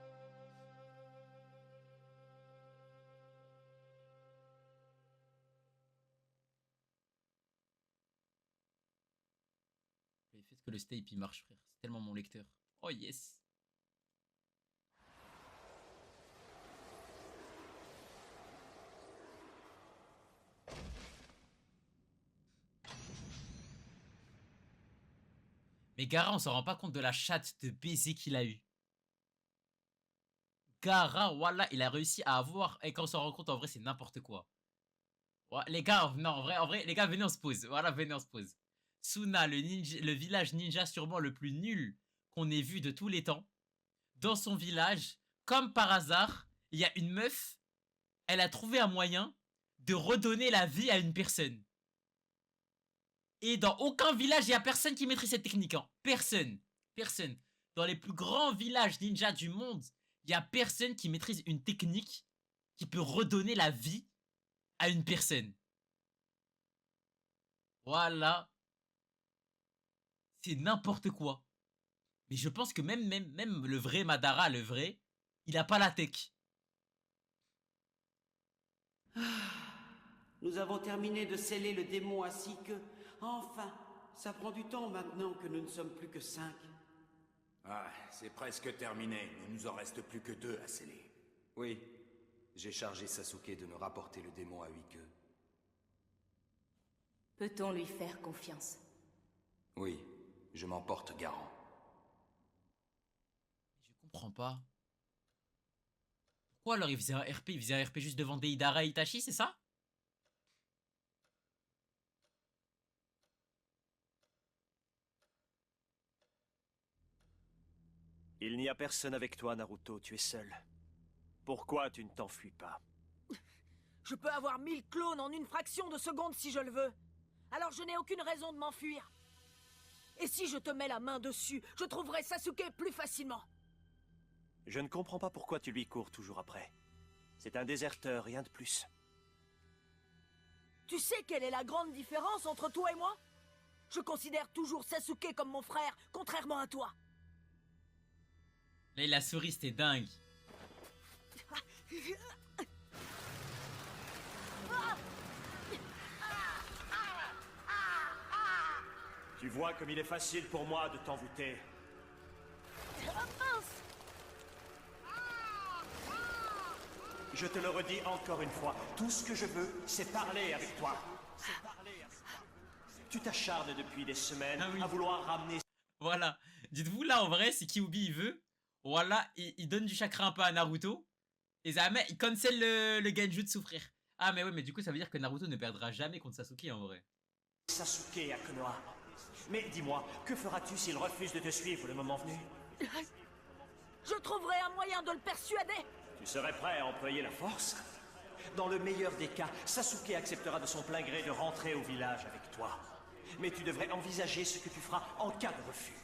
J'ai fait que le Stape il marche, frère. C'est tellement mon lecteur. Oh yes. Mais Gara, on s'en rend pas compte de la chatte de baiser qu'il a eu. Gara, voilà, il a réussi à avoir. Et quand on s'en rend compte, en vrai, c'est n'importe quoi. Ouais, les gars, non, en vrai, les gars, venez, on se pose. Voilà, venez, on se pose. Suna, le village ninja sûrement le plus nul qu'on ait vu de tous les temps. Dans son village, comme par hasard, il y a une meuf. Elle a trouvé un moyen de redonner la vie à une personne. Et dans aucun village, il n'y a personne qui maîtrise cette technique. Hein. Personne. Personne. Dans les plus grands villages ninja du monde, il n'y a personne qui maîtrise une technique qui peut redonner la vie à une personne. Voilà. C'est n'importe quoi. Mais je pense que même le vrai Madara, le vrai, il n'a pas la tech. Nous avons terminé de sceller le démon ainsi que... Enfin, ça prend du temps maintenant que nous ne sommes plus que 5. Ah, c'est presque terminé. Il ne nous en reste plus que 2 à sceller. Oui, j'ai chargé Sasuke de nous rapporter le démon à 8 queues. Peut-on lui faire confiance? Oui, je m'en porte garant. Je comprends pas. Pourquoi alors il faisait un RP? Il faisait un RP juste devant Deidara et Itachi, c'est ça? Il n'y a personne avec toi, Naruto, tu es seul. Pourquoi tu ne t'enfuis pas? Je peux avoir 1000 clones en une fraction de seconde si je le veux. Alors je n'ai aucune raison de m'enfuir. Et si je te mets la main dessus, je trouverai Sasuke plus facilement. Je ne comprends pas pourquoi tu lui cours toujours après. C'est un déserteur, rien de plus. Tu sais quelle est la grande différence entre toi et moi? Je considère toujours Sasuke comme mon frère, contrairement à toi. Là, la souris, c'était dingue. Tu vois comme il est facile pour moi de t'envoûter. Je te le redis encore une fois, tout ce que je veux, c'est parler avec toi. Tu t'acharnes depuis des semaines à vouloir ramener... Voilà. Dites-vous, là, en vrai, si Kyuubi, il veut, voilà, il donne du chakra un peu à Naruto. Et Zame, il cancel le Genjutsu, frère. Ah, mais ouais, mais du coup, ça veut dire que Naruto ne perdra jamais contre Sasuke, en vrai. Sasuke à Konoha. Mais dis-moi, que feras-tu s'il refuse de te suivre le moment venu? Je trouverai un moyen de le persuader. Tu serais prêt à employer la force? Dans le meilleur des cas, Sasuke acceptera de son plein gré de rentrer au village avec toi. Mais tu devrais envisager ce que tu feras en cas de refus.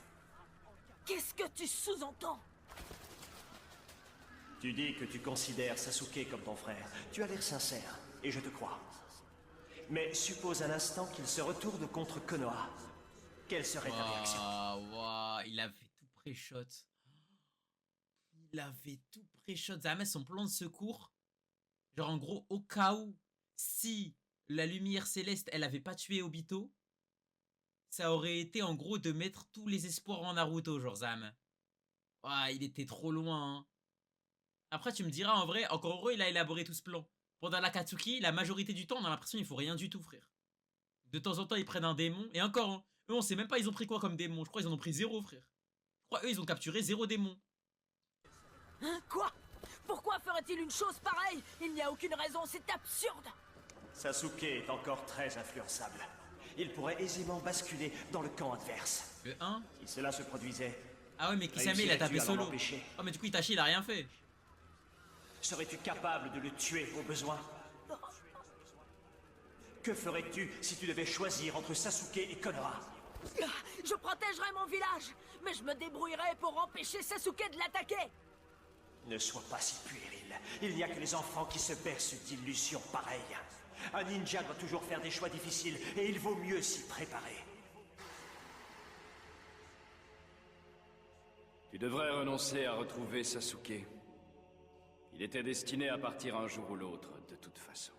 Qu'est-ce que tu sous-entends? Tu dis que tu considères Sasuke comme ton frère. Tu as l'air sincère, et je te crois. Mais suppose un instant qu'il se retourne contre Konoha. Quelle serait ta réaction? Waouh, il avait tout pré-shot. Il avait tout pré-shot. Zame, son plan de secours. Genre, en gros, au cas où, si la lumière céleste, elle avait pas tué Obito, ça aurait été, en gros, de mettre tous les espoirs en Naruto, genre, Zame. Waouh, il était trop loin, hein. Après, tu me diras, en vrai, encore heureux, il a élaboré tout ce plan. Pendant l'Akatsuki, la majorité du temps, on a l'impression qu'il faut rien du tout, frère. De temps en temps, ils prennent un démon. Et encore, hein, eux, on sait même pas, ils ont pris quoi comme démon. Je crois qu'ils en ont pris 0, frère. Je crois, eux, ils ont capturé 0 démon. Hein, quoi? Pourquoi ferait-il une chose pareille? Il n'y a aucune raison, c'est absurde. Sasuke est encore très influençable. Il pourrait aisément basculer dans le camp adverse. Le 1? Si cela se produisait... Ah ouais, mais Kisame, il a tapé solo. Oh, mais du coup, Itachi, il a rien fait. Serais-tu capable de le tuer au besoin? Que ferais-tu si tu devais choisir entre Sasuke et Konoha? Je protégerai mon village, mais je me débrouillerai pour empêcher Sasuke de l'attaquer. Ne sois pas si puéril. Il n'y a que les enfants qui se bercent d'illusions pareilles. Un ninja doit toujours faire des choix difficiles, et il vaut mieux s'y préparer. Tu devrais renoncer à retrouver Sasuke. Il était destiné à partir un jour ou l'autre, de toute façon.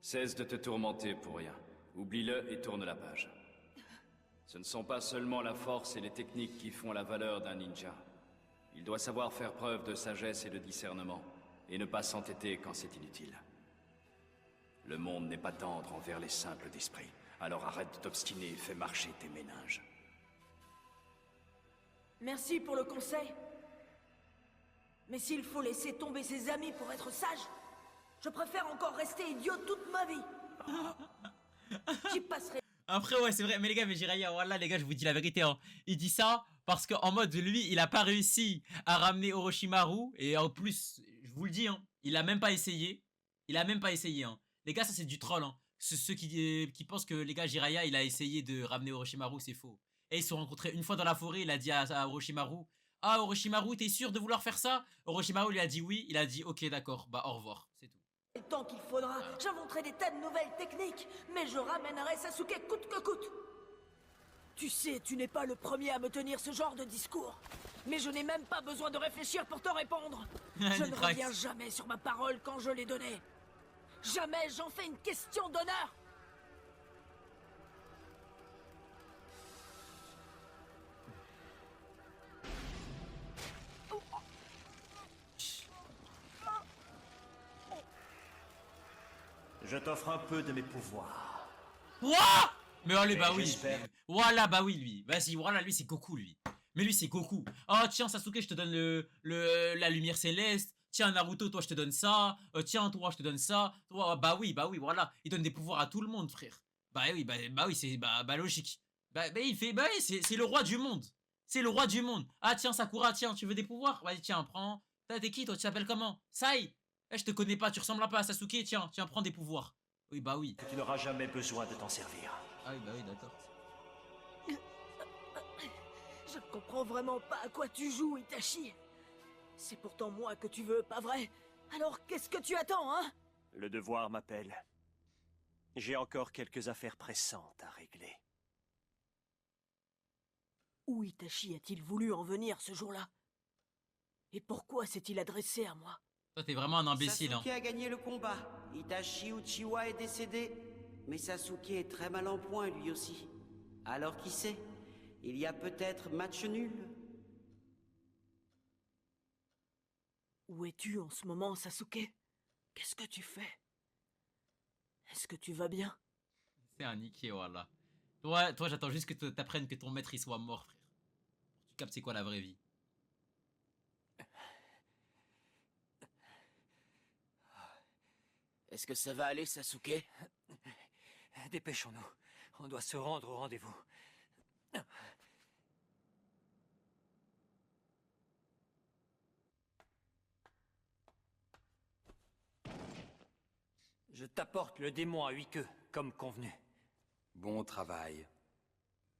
Cesse de te tourmenter pour rien. Oublie-le et tourne la page. Ce ne sont pas seulement la force et les techniques qui font la valeur d'un ninja. Il doit savoir faire preuve de sagesse et de discernement, et ne pas s'entêter quand c'est inutile. Le monde n'est pas tendre envers les simples d'esprit, alors arrête de t'obstiner et fais marcher tes méninges. Merci pour le conseil. Mais s'il faut laisser tomber ses amis pour être sage, je préfère encore rester idiot toute ma vie. J'y passerai. Après, ouais, c'est vrai. Mais les gars, mais Jiraiya, voilà, les gars, je vous dis la vérité. Hein. Il dit ça parce qu'en mode, lui, il a pas réussi à ramener Orochimaru. Et en plus, je vous le dis, hein, il a même pas essayé. Il a même pas essayé. Hein. Les gars, ça, c'est du troll. Hein. Ceux qui pensent que, les gars, Jiraiya, il a essayé de ramener Orochimaru, c'est faux. Et ils se sont rencontrés une fois dans la forêt. Il a dit à Orochimaru, ah, Orochimaru, t'es sûr de vouloir faire ça? Orochimaru lui a dit oui. Il a dit, ok, d'accord, bah, au revoir. C'est tout. Le temps qu'il faudra, j'inventerai des tas de nouvelles techniques, mais je ramènerai Sasuke coûte que coûte. Tu sais, tu n'es pas le premier à me tenir ce genre de discours, mais je n'ai même pas besoin de réfléchir pour te répondre. Je ne reviens jamais sur ma parole quand je l'ai donnée. Jamais j'en fais une question d'honneur. Je t'offre un peu de mes pouvoirs. Ouah! Mais allez, bah oui. j'espère. Voilà, bah oui, lui. Vas-y, voilà, lui, c'est Goku, lui. Mais lui, c'est Goku. Oh, tiens, Sasuke, je te donne la lumière céleste. Tiens, Naruto, toi, je te donne ça. Tiens, toi, je te donne ça. Toi, bah oui, voilà. Il donne des pouvoirs à tout le monde, frère. Bah oui, c'est logique. Il fait, bah oui, c'est le roi du monde. C'est le roi du monde. Ah, tiens, Sakura, tiens, tu veux des pouvoirs? Vas-y, tiens, prends. T'es qui, toi? Tu t'appelles comment? Sai. Eh, je te connais pas, tu ressembles pas à Sasuke. Tiens, prends des pouvoirs. Oui, bah oui. Que tu n'auras jamais besoin de t'en servir. Ah oui, bah oui, d'accord. Je ne comprends vraiment pas à quoi tu joues, Itachi. C'est pourtant moi que tu veux, pas vrai? Alors qu'est-ce que tu attends, hein? Le devoir m'appelle. J'ai encore quelques affaires pressantes à régler. Où Itachi a-t-il voulu en venir ce jour-là? Et pourquoi s'est-il adressé à moi? Toi, t'es vraiment un imbécile, Sasuke hein. a gagné le combat. Itachi Uchiwa est décédé. Mais Sasuke est très mal en point, lui aussi. Alors qui sait? Il y a peut-être match nul. Où es-tu en ce moment, Sasuke? Qu'est-ce que tu fais? Est-ce que tu vas bien? C'est un niqué, voilà. Toi, j'attends juste que t'apprennes que ton maître il soit mort, frère. Tu captes c'est quoi la vraie vie. Est-ce que ça va aller, Sasuke? Dépêchons-nous. On doit se rendre au rendez-vous. Je t'apporte le démon à 8 queues, comme convenu. Bon travail.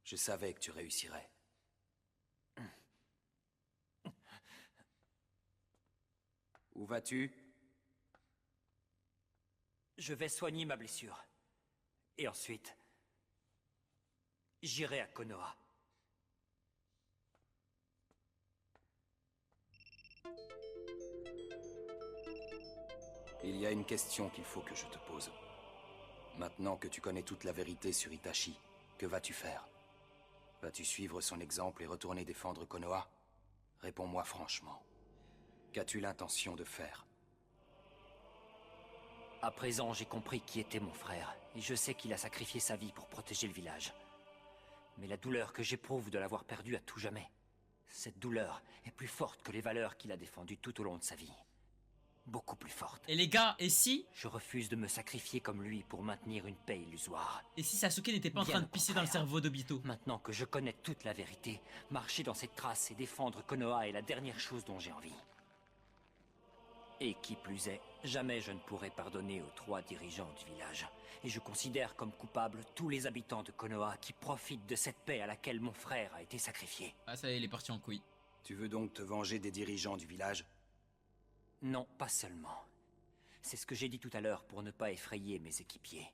Je savais que tu réussirais. Où vas-tu? Je vais soigner ma blessure. Et ensuite, j'irai à Konoha. Il y a une question qu'il faut que je te pose. Maintenant que tu connais toute la vérité sur Itachi, que vas-tu faire? Vas-tu suivre son exemple et retourner défendre Konoha? Réponds-moi franchement. Qu'as-tu l'intention de faire? À présent, j'ai compris qui était mon frère, et je sais qu'il a sacrifié sa vie pour protéger le village. Mais la douleur que j'éprouve de l'avoir perdu à tout jamais, cette douleur est plus forte que les valeurs qu'il a défendues tout au long de sa vie. Beaucoup plus forte. Et les gars, et si? Je refuse de me sacrifier comme lui pour maintenir une paix illusoire. Et si Sasuke n'était pas en train de pisser dans le cerveau d'Obito? Maintenant que je connais toute la vérité, marcher dans cette trace et défendre Konoha est la dernière chose dont j'ai envie. Et qui plus est, jamais je ne pourrai pardonner aux 3 dirigeants du village. Et je considère comme coupables tous les habitants de Konoha qui profitent de cette paix à laquelle mon frère a été sacrifié. Ah ça y est, il est parti en couille. Tu veux donc te venger des dirigeants du village? Non, pas seulement. C'est ce que j'ai dit tout à l'heure pour ne pas effrayer mes équipiers.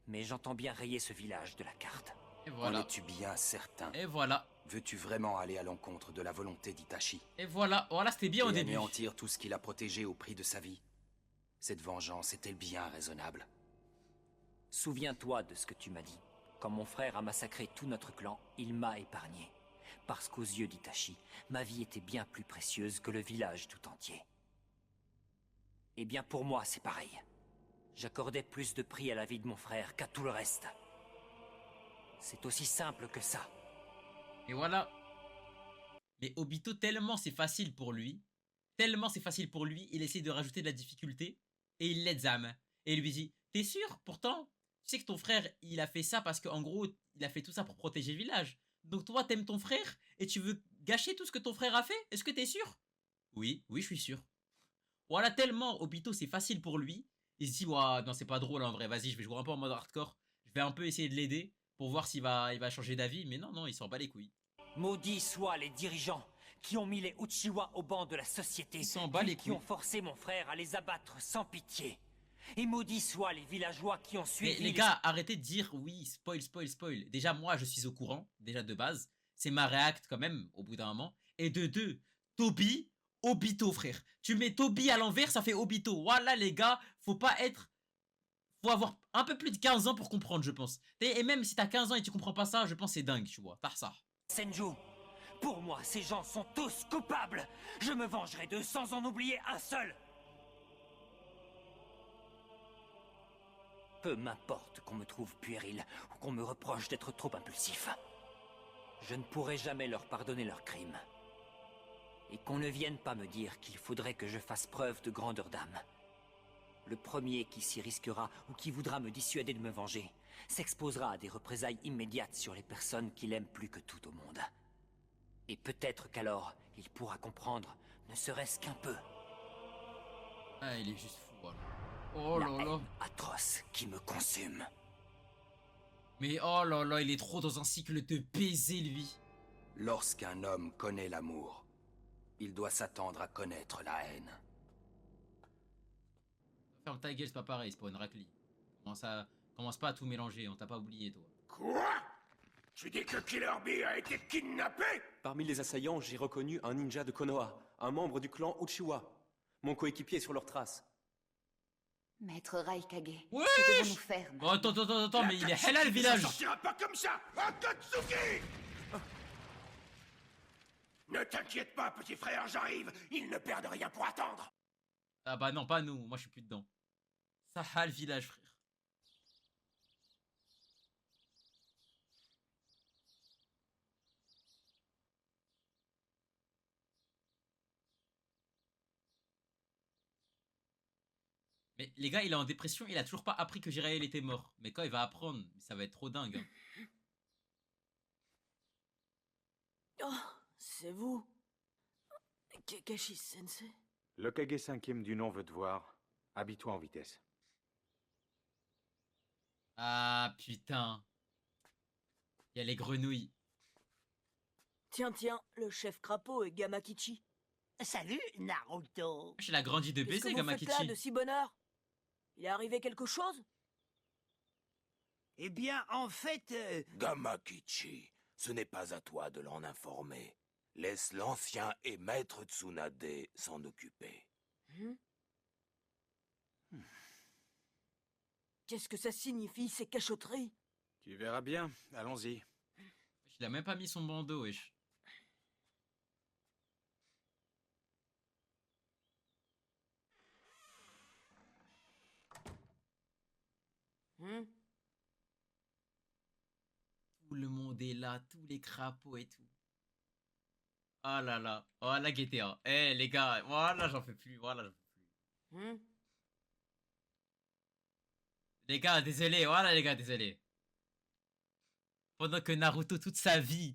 Mais j'entends bien rayer ce village de la carte. Et voilà. En es-tu bien certain? Et voilà. Veux-tu vraiment aller à l'encontre de la volonté d'Itachi? Et voilà. Voilà, c'était bien au début. Anéantir tout ce qu'il a protégé au prix de sa vie? Cette vengeance est-elle bien raisonnable? Souviens-toi de ce que tu m'as dit. Quand mon frère a massacré tout notre clan, il m'a épargné. Parce qu'aux yeux d'Itachi, ma vie était bien plus précieuse que le village tout entier. Eh bien pour moi, c'est pareil. J'accordais plus de prix à la vie de mon frère qu'à tout le reste. C'est aussi simple que ça. Et voilà. Mais Obito, tellement c'est facile pour lui, il essaie de rajouter de la difficulté, et il l'aide Zam. Et il lui dit, t'es sûr? Pourtant, tu sais que ton frère, il a fait ça parce qu'en gros, il a fait tout ça pour protéger le village. Donc toi, t'aimes ton frère, et tu veux gâcher tout ce que ton frère a fait? Est-ce que t'es sûr? Oui, je suis sûr. Voilà, tellement Obito, c'est facile pour lui. Il se dit, ouah, non, c'est pas drôle en vrai, vas-y, je vais jouer un peu en mode hardcore. Je vais un peu essayer de l'aider pour voir s'il va changer d'avis, mais non, il s'en bat les couilles. Maudits soient les dirigeants qui ont mis les Uchiwa au banc de la société, qui ont forcé mon frère à les abattre sans pitié. Et maudits soient les villageois qui ont suivi... Mais les gars, arrêtez de dire oui, spoil. Déjà, moi, je suis au courant, déjà de base. C'est ma réacte quand même, au bout d'un moment. Et de deux, Toby, Obito, frère. Tu mets Toby à l'envers, ça fait Obito. Voilà, les gars, faut avoir un peu plus de 15 ans pour comprendre, je pense. Et même si t'as 15 ans et tu comprends pas ça, je pense que c'est dingue, tu vois. T'as ça. Senju, pour moi, ces gens sont tous coupables. Je me vengerai d'eux sans en oublier un seul. Peu m'importe qu'on me trouve puéril ou qu'on me reproche d'être trop impulsif. Je ne pourrai jamais leur pardonner leurs crimes. Et qu'on ne vienne pas me dire qu'il faudrait que je fasse preuve de grandeur d'âme. Le premier qui s'y risquera ou qui voudra me dissuader de me venger s'exposera à des représailles immédiates sur les personnes qu'il aime plus que tout au monde. Et peut-être qu'alors, il pourra comprendre, ne serait-ce qu'un peu. Ah, il est juste fou, voilà. Oh là là. Atroce qui me consume. Mais oh là là, il est trop dans un cycle de baiser, lui. Lorsqu'un homme connaît l'amour, il doit s'attendre à connaître la haine. Ferme ta gueule, c'est pas pareil, c'est pas une raclie. Commence pas à tout mélanger, on t'a pas oublié, toi. Quoi? Tu dis que Killer Bee a été kidnappé? Parmi les assaillants, j'ai reconnu un ninja de Konoha, un membre du clan Uchiwa. Mon coéquipier est sur leurs traces. Maître Raikage, Ouais. que devons-nous faire? Oh, attends, mais il est halal le village. Ça sortira pas comme ça, Akatsuki! Ne t'inquiète pas, petit frère, j'arrive. Ils ne perdent rien pour attendre. Ah bah non, pas nous, moi je suis plus dedans. Ça a le village, frère. Mais les gars, il est en dépression, il a toujours pas appris que Jiraiya était mort. Mais quand il va apprendre, ça va être trop dingue. Hein. Oh, c'est vous. Kakashi Sensei. Le Kage 5e du nom veut te voir. Habille-toi en vitesse. Ah putain. Il y a les grenouilles. Tiens, le chef crapaud et Gamakichi. Salut, Naruto. Il a grandi de baiser, Gamakichi. Qu'est-ce que vous faites là de si bonne heure? Il est arrivé quelque chose? Eh bien, en fait... Gamakichi, ce n'est pas à toi de l'en informer. Laisse l'ancien et maître Tsunade s'en occuper. Qu'est-ce que ça signifie, ces cachotteries? Tu verras bien, allons-y. Il a même pas mis son bandeau, wesh. Tout le monde est là, tous les crapauds et tout. Oh là là, oh la GTA. Eh les gars, voilà j'en fais plus, voilà j'en fais plus. Les gars, désolé, voilà les gars, désolé. Pendant que Naruto, toute sa vie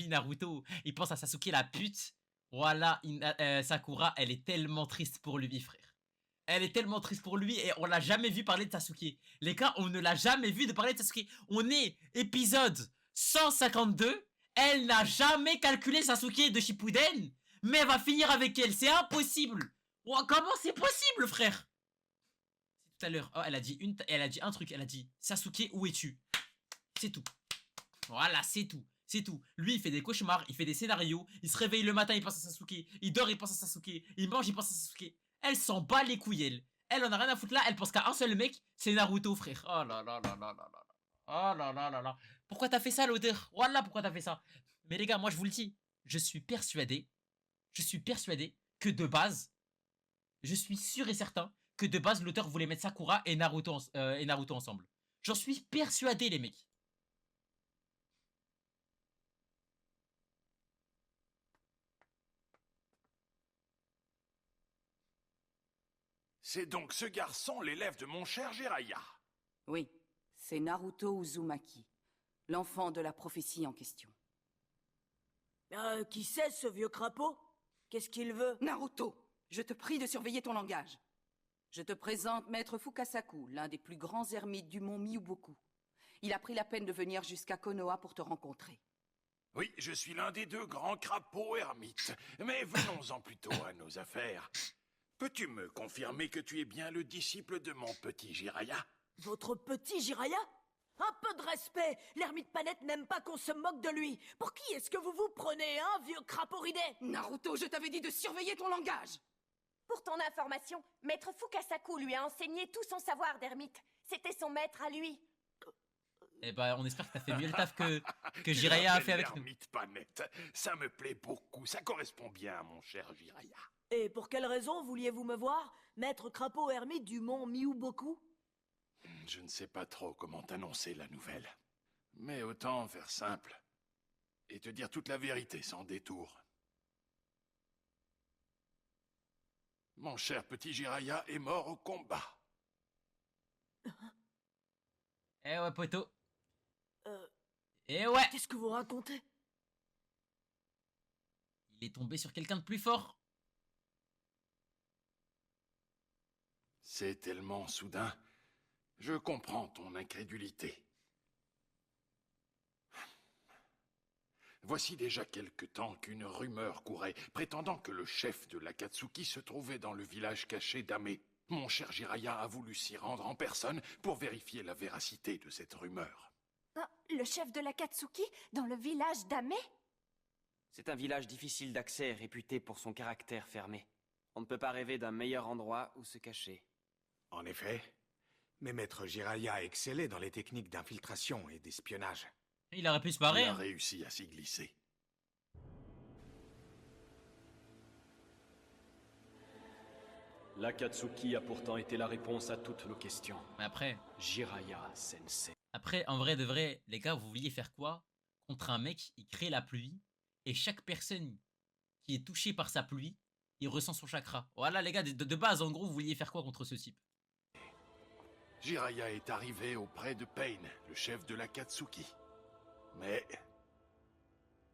Naruto, il pense à Sasuke la pute. Voilà, Sakura, elle est tellement triste pour lui, frère. Elle est tellement triste pour lui et on l'a jamais vu parler de Sasuke. Les gars, on ne l'a jamais vu de parler de Sasuke. On est épisode 152. Elle n'a jamais calculé Sasuke de Shippuden. Mais elle va finir avec elle. C'est impossible. Oh, comment c'est possible, frère? Tout à l'heure, oh, elle a dit un truc. Elle a dit Sasuke, où es-tu? C'est tout. Voilà, c'est tout. C'est tout. Lui, il fait des cauchemars, il fait des scénarios. Il se réveille le matin, il pense à Sasuke. Il dort, il pense à Sasuke. Il mange, il pense à Sasuke. Elle s'en bat les couilles, elle. Elle en a rien à foutre là. Elle pense qu'à un seul mec, c'est Naruto, frère. Oh là là là là là là. Oh là là là là. Pourquoi t'as fait ça, l'auteur? Voilà pourquoi t'as fait ça. Mais les gars, moi je vous le dis, je suis persuadé que de base, je suis sûr et certain que de base, l'auteur voulait mettre Sakura et Naruto ensemble. J'en suis persuadé, les mecs. C'est donc ce garçon l'élève de mon cher Jiraiya. Oui, c'est Naruto Uzumaki, l'enfant de la prophétie en question. Qui c'est ce vieux crapaud? Qu'est-ce qu'il veut? Naruto, je te prie de surveiller ton langage. Je te présente Maître Fukasaku, l'un des plus grands ermites du mont Miyuboku. Il a pris la peine de venir jusqu'à Konoha pour te rencontrer. Oui, je suis l'un des deux grands crapauds ermites. Mais venons-en plutôt à nos affaires. Peux-tu me confirmer que tu es bien le disciple de mon petit Jiraiya? Votre petit Jiraiya? Un peu de respect! L'ermite Panette n'aime pas qu'on se moque de lui. Pour qui est-ce que vous vous prenez, hein, vieux crapaud ridé? Naruto, je t'avais dit de surveiller ton langage! Pour ton information, Maître Fukasaku lui a enseigné tout son savoir d'ermite. C'était son maître à lui. Eh ben, on espère que t'as fait mieux le taf que Jiraiya a fait avec nous. L'ermite Panette, ça me plaît beaucoup. Ça correspond bien à mon cher Jiraiya. Et pour quelle raison vouliez-vous me voir, maître crapaud ermite du mont Miyuboku? Je ne sais pas trop comment t'annoncer la nouvelle. Mais autant faire simple. Et te dire toute la vérité sans détour. Mon cher petit Jiraiya est mort au combat. Eh ouais, poteau. Eh ouais. Qu'est-ce que vous racontez? Il est tombé sur quelqu'un de plus fort. C'est tellement soudain. Je comprends ton incrédulité. Voici déjà quelque temps qu'une rumeur courait, prétendant que le chef de l'Akatsuki se trouvait dans le village caché d'Ame. Mon cher Jiraiya a voulu s'y rendre en personne pour vérifier la véracité de cette rumeur. Le chef de l'Akatsuki dans le village d'Ame? C'est un village difficile d'accès, réputé pour son caractère fermé. On ne peut pas rêver d'un meilleur endroit où se cacher. En effet, mais Maître Jiraiya excellait dans les techniques d'infiltration et d'espionnage. Il aurait pu se barrer. Il a réussi à s'y glisser. L'Akatsuki a pourtant été la réponse à toutes nos questions. Mais après... Jiraiya Sensei. Après, en vrai de vrai, les gars, vous vouliez faire quoi? Contre un mec, il crée la pluie, et chaque personne qui est touchée par sa pluie, il ressent son chakra. Voilà les gars, de base, en gros, vous vouliez faire quoi contre ce type? Jiraiya est arrivé auprès de Pain, le chef de l'Akatsuki. Mais...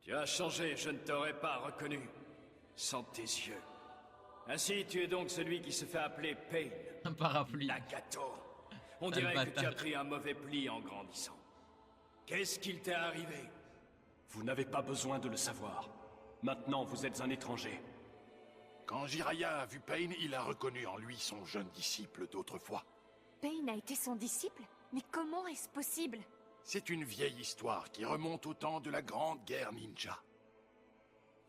Tu as changé, je ne t'aurais pas reconnu. Sans tes yeux. Ainsi, tu es donc celui qui se fait appeler Pain. Un parapluie. Nagato. On dirait que tu as pris un mauvais pli en grandissant. Qu'est-ce qu'il t'est arrivé? Vous n'avez pas besoin de le savoir. Maintenant, vous êtes un étranger. Quand Jiraiya a vu Pain, il a reconnu en lui son jeune disciple d'autrefois. Pain a été son disciple? Mais comment est-ce possible? C'est une vieille histoire qui remonte au temps de la grande guerre ninja.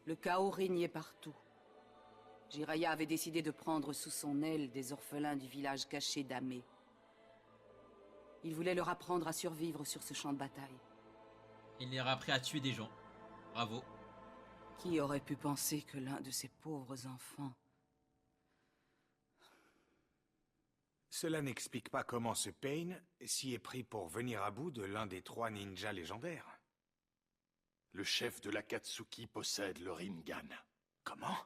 Le chaos régnait partout. Jiraiya avait décidé de prendre sous son aile des orphelins du village caché d'Ame. Il voulait leur apprendre à survivre sur ce champ de bataille. Il leur a appris à tuer des gens. Bravo. Qui aurait pu penser que l'un de ces pauvres enfants... Cela n'explique pas comment ce Pain s'y est pris pour venir à bout de l'un des 3 ninjas légendaires. Le chef de l'Akatsuki possède le Rinnegan. Comment?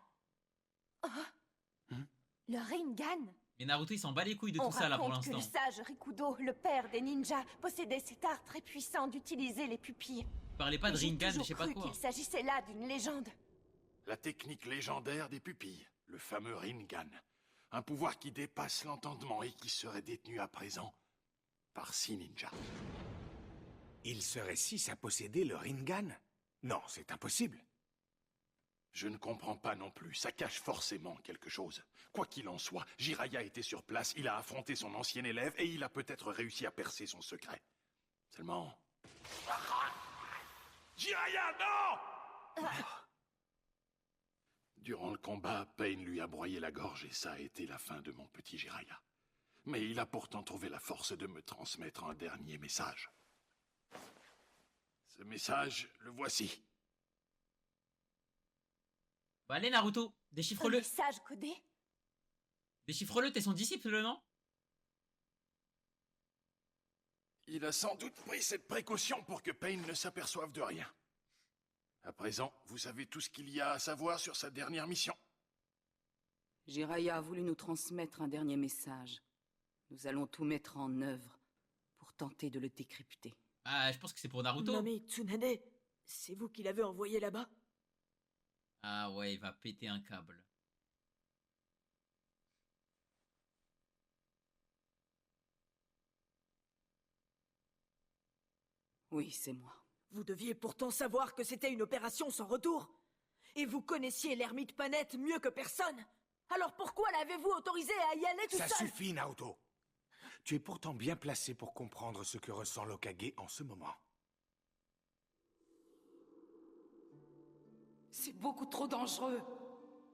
Le Rinnegan? Mais Naruto, il s'en bat les couilles de tout ça là pour l'instant. On raconte que le sage Rikudo, le père des ninjas, possédait cet art très puissant d'utiliser les pupilles. Parlez pas de Rinnegan, je sais pas quoi. J'ai quoi. cru qu'il s'agissait là d'une légende. La technique légendaire des pupilles, le fameux Rinnegan. Un pouvoir qui dépasse l'entendement et qui serait détenu à présent par 6 ninjas. Il serait 6 à posséder le Rinnegan? Non, c'est impossible. Je ne comprends pas non plus, ça cache forcément quelque chose. Quoi qu'il en soit, Jiraiya était sur place, il a affronté son ancien élève et il a peut-être réussi à percer son secret. Seulement... Jiraiya, non! Durant le combat, Pain lui a broyé la gorge et ça a été la fin de mon petit Jiraiya. Mais il a pourtant trouvé la force de me transmettre un dernier message. Ce message, le voici. Bah allez Naruto, déchiffre-le. Un message codé? Déchiffre-le, t'es son disciple, non? Il a sans doute pris cette précaution pour que Pain ne s'aperçoive de rien. À présent, vous savez tout ce qu'il y a à savoir sur sa dernière mission. Jiraiya a voulu nous transmettre un dernier message. Nous allons tout mettre en œuvre pour tenter de le décrypter. Ah, je pense que c'est pour Naruto. Nami Tsunade, c'est vous qui l'avez envoyé là-bas? Ah ouais, il va péter un câble. Oui, c'est moi. Vous deviez pourtant savoir que c'était une opération sans retour. Et vous connaissiez l'ermite Panette mieux que personne. Alors pourquoi l'avez-vous autorisé à y aller tout seul? Ça suffit, Naoto. Tu es pourtant bien placé pour comprendre ce que ressent l'Hokage en ce moment. C'est beaucoup trop dangereux.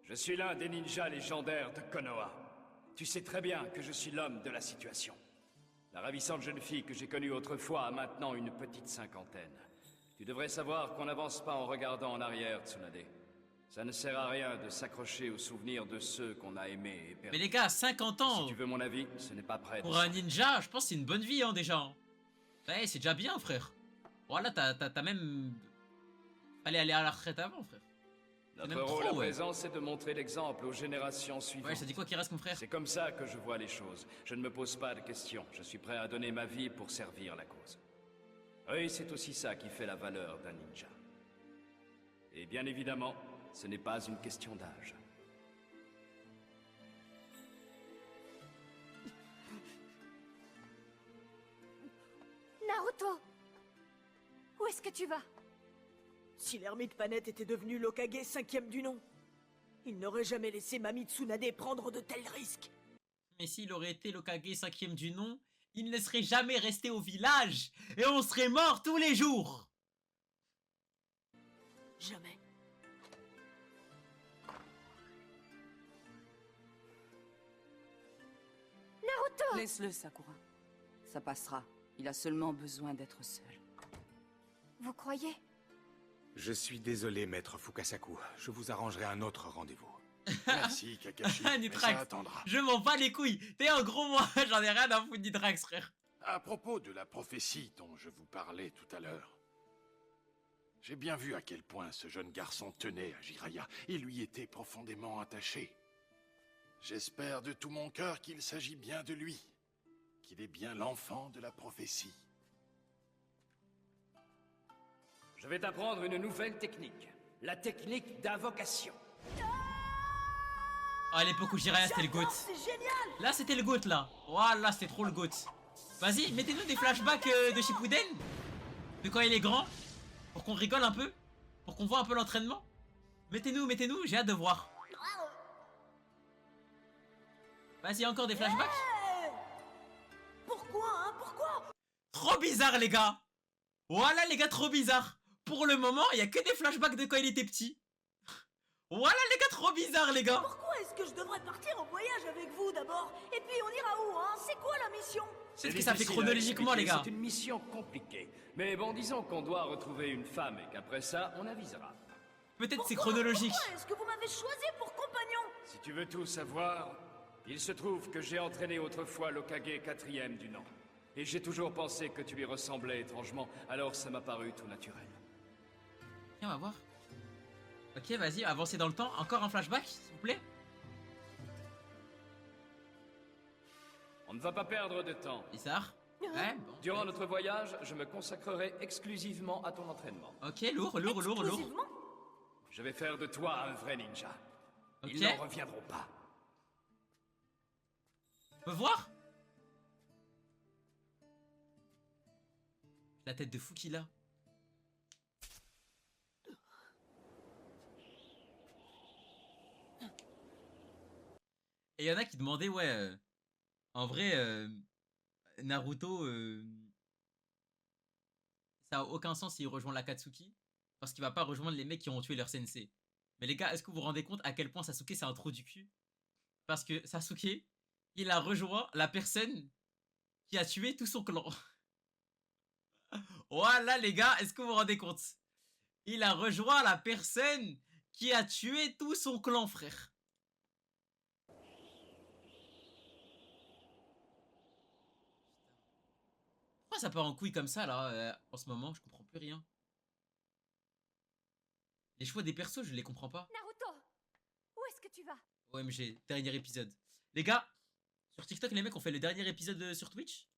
Je suis l'un des ninjas légendaires de Konoha. Tu sais très bien que je suis l'homme de la situation. La ravissante jeune fille que j'ai connue autrefois a maintenant une petite cinquantaine. Tu devrais savoir qu'on n'avance pas en regardant en arrière, Tsunade. Ça ne sert à rien de s'accrocher aux souvenirs de ceux qu'on a aimés et perdus. Mais les gars, 50 ans. Si tu veux mon avis, ce n'est pas prêt. Pour un ninja, je pense que c'est une bonne vie, hein, déjà. Ouais, c'est déjà bien, frère. Voilà, t'as même... Fallait aller à la retraite avant, frère. Notre rôle à présent, c'est de montrer l'exemple aux générations suivantes. Ouais, ça dit quoi qu'il reste, mon frère? C'est comme ça que je vois les choses. Je ne me pose pas de questions. Je suis prêt à donner ma vie pour servir la cause. Oui, c'est aussi ça qui fait la valeur d'un ninja. Et bien évidemment, ce n'est pas une question d'âge. Naruto! Où est-ce que tu vas? Si l'ermite Panette était devenu l'Hokage 5e du nom, il n'aurait jamais laissé Mami Tsunade prendre de tels risques. Mais s'il aurait été l'Hokage 5e du nom, il ne serait jamais resté au village et on serait morts tous les jours. Jamais. Naruto! Laisse-le, Sakura. Ça passera. Il a seulement besoin d'être seul. Vous croyez? Je suis désolé, maître Fukasaku. Je vous arrangerai un autre rendez-vous. Merci, Kakashi. Mais ça Nitrax, attendra. je m'en bats les couilles. T'es un gros moi, j'en ai rien à foutre Nitrax, frère. À propos de la prophétie dont je vous parlais tout à l'heure, j'ai bien vu à quel point ce jeune garçon tenait à Jiraiya. Il lui était profondément attaché. J'espère de tout mon cœur qu'il s'agit bien de lui, qu'il est bien l'enfant de la prophétie. Je vais t'apprendre une nouvelle technique. La technique d'invocation. À l'époque où Jiraiya c'était le GOAT. Là c'était le GOAT là. Voilà, c'était trop le GOAT. Vas-y, mettez-nous des flashbacks de Shippuden. De quand il est grand. Pour qu'on rigole un peu. Pour qu'on voit un peu l'entraînement. Mettez-nous, j'ai hâte de voir. Vas-y, encore des flashbacks. Pourquoi, hein? Pourquoi? Trop bizarre les gars. Voilà les gars, trop bizarre. Pour le moment, il y a que des flashbacks de quand il était petit. Voilà les gars, trop bizarre les gars. Pourquoi est-ce que je devrais partir en voyage avec vous d'abord? Et puis on ira où, hein? C'est quoi la mission? C'est ce que ça fait chronologiquement les gars. C'est une mission compliquée. Mais bon, disons qu'on doit retrouver une femme et qu'après ça, on avisera. Peut-être c'est chronologique. Pourquoi est-ce que vous m'avez choisi pour compagnon? Si tu veux tout savoir, il se trouve que j'ai entraîné autrefois l'Hokage 4e du nom. Et j'ai toujours pensé que tu lui ressemblais étrangement, alors ça m'a paru tout naturel. Tiens, on va voir. Ok, vas-y, avancez dans le temps. Encore un flashback, s'il vous plaît. On ne va pas perdre de temps. Bizarre. Ouais, bon. Durant notre voyage, je me consacrerai exclusivement à ton entraînement. Ok, lourd. Je vais faire de toi un vrai ninja. Ok. Ils n'en reviendront pas. On peut voir? La tête de fou qu'il a. Et il y en a qui demandaient, ouais, en vrai, Naruto, ça a aucun sens s'il rejoint l'Akatsuki, parce qu'il va pas rejoindre les mecs qui ont tué leur sensei. Mais les gars, est-ce que vous vous rendez compte à quel point Sasuke c'est un trou du cul? Parce que Sasuke, il a rejoint la personne qui a tué tout son clan. Voilà les gars, est-ce que vous vous rendez compte? Il a rejoint la personne qui a tué tout son clan, frère. Pourquoi ça part en couille comme ça là en ce moment? Je comprends plus rien. Les choix des persos, je les comprends pas. Naruto, où est-ce que tu vas? OMG, dernier épisode. Les gars, sur TikTok, les mecs ont fait le dernier épisode sur Twitch.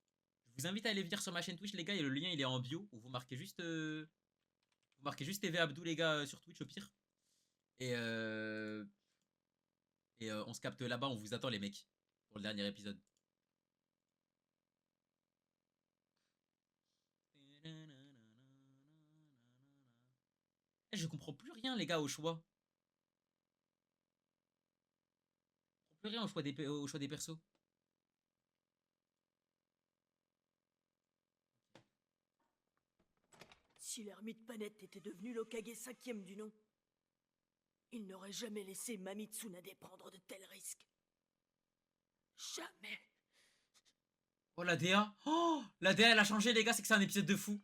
Je vous invite à aller venir sur ma chaîne Twitch, les gars, et le lien il est en bio. Où vous marquez juste TV Abdou, les gars, sur Twitch au pire. Et on se capte là-bas, on vous attend, les mecs, pour le dernier épisode. Je comprends plus rien, les gars, au choix. Je comprends plus rien au choix des persos. Si l'ermite Panette était devenu l'Hokage 5e du nom, il n'aurait jamais laissé Mami Tsunade prendre de tels risques. Jamais. Oh, la DA. Oh, la DA, elle a changé, les gars, c'est que c'est un épisode de fou.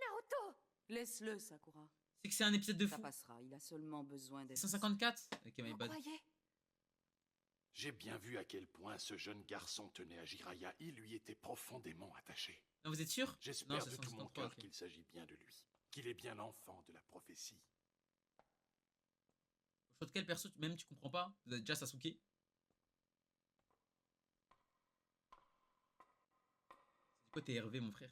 Naruto! Laisse-le, Sakura. C'est que c'est un épisode de fou. Ça passera, il a seulement besoin d'être... 154? Ok, my bad. J'ai bien vu à quel point ce jeune garçon tenait à Jiraiya. Il lui était profondément attaché. Non, vous êtes sûr? J'espère Non, de tout mon 153, cœur ok. qu'il s'agit bien de lui. Qu'il est bien l'enfant de la prophétie. Au choix de quel perso, même tu comprends pas? Vous êtes déjà Sasuke? C'est quoi t'es Hervé, mon frère?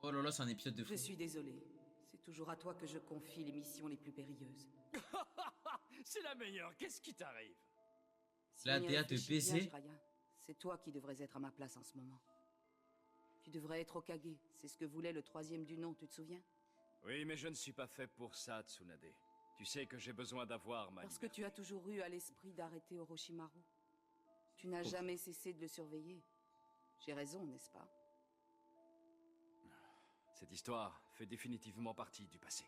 Oh là là, c'est un épisode de fou. Je suis désolé. C'est toujours à toi que je confie les missions les plus périlleuses. C'est la meilleure, qu'est-ce qui t'arrive? Si La on y DA te réfléchit bien, baiser. Jiraiya, c'est toi qui devrais être à ma place en ce moment. Tu devrais être Hokage. C'est ce que voulait le 3e du nom, tu te souviens? Oui, mais je ne suis pas fait pour ça, Tsunade. Tu sais que j'ai besoin d'avoir ma Parce que tu as toujours eu à l'esprit d'arrêter Orochimaru. Tu n'as jamais cessé de le surveiller. J'ai raison, n'est-ce pas? Cette histoire fait définitivement partie du passé.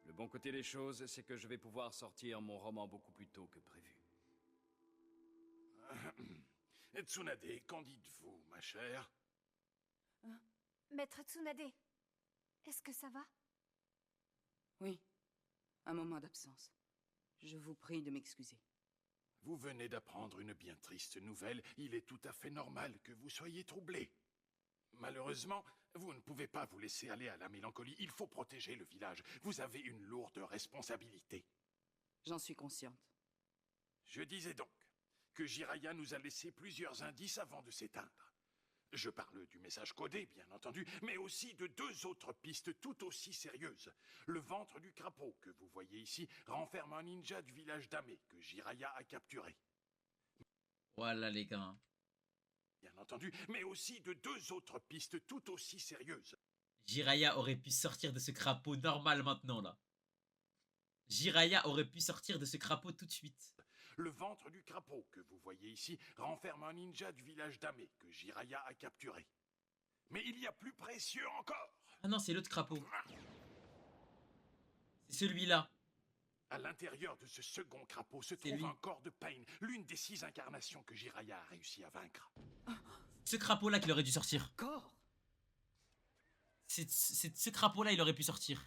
Le bon côté des choses, c'est que je vais pouvoir sortir mon roman beaucoup plus tôt que prévu. Tsunade, qu'en dites-vous, ma chère? Maître Tsunade, est-ce que ça va? Oui. Un moment d'absence. Je vous prie de m'excuser. Vous venez d'apprendre une bien triste nouvelle. Il est tout à fait normal que vous soyez troublé. Malheureusement, vous ne pouvez pas vous laisser aller à la mélancolie. Il faut protéger le village. Vous avez une lourde responsabilité. J'en suis consciente. Je disais donc que Jiraiya nous a laissé plusieurs indices avant de s'éteindre. Je parle du message codé, bien entendu, mais aussi de 2 autres pistes tout aussi sérieuses. Le ventre du crapaud, que vous voyez ici, renferme un ninja du village d'Ame, que Jiraiya a capturé. Voilà, les gars. Bien entendu, mais aussi de 2 autres pistes tout aussi sérieuses. Jiraiya aurait pu sortir de ce crapaud normal maintenant, là. Jiraiya aurait pu sortir de ce crapaud tout de suite. Le ventre du crapaud, que vous voyez ici, renferme un ninja du village d'Ame, que Jiraiya a capturé. Mais il y a plus précieux encore. Ah non, c'est l'autre crapaud. C'est celui-là. À l'intérieur de ce second crapaud se trouve un corps de Pain, l'une des 6 incarnations que Jiraiya a réussi à vaincre. Ce crapaud-là qu'il aurait dû sortir. Corps. C'est ce crapaud-là, il aurait pu sortir.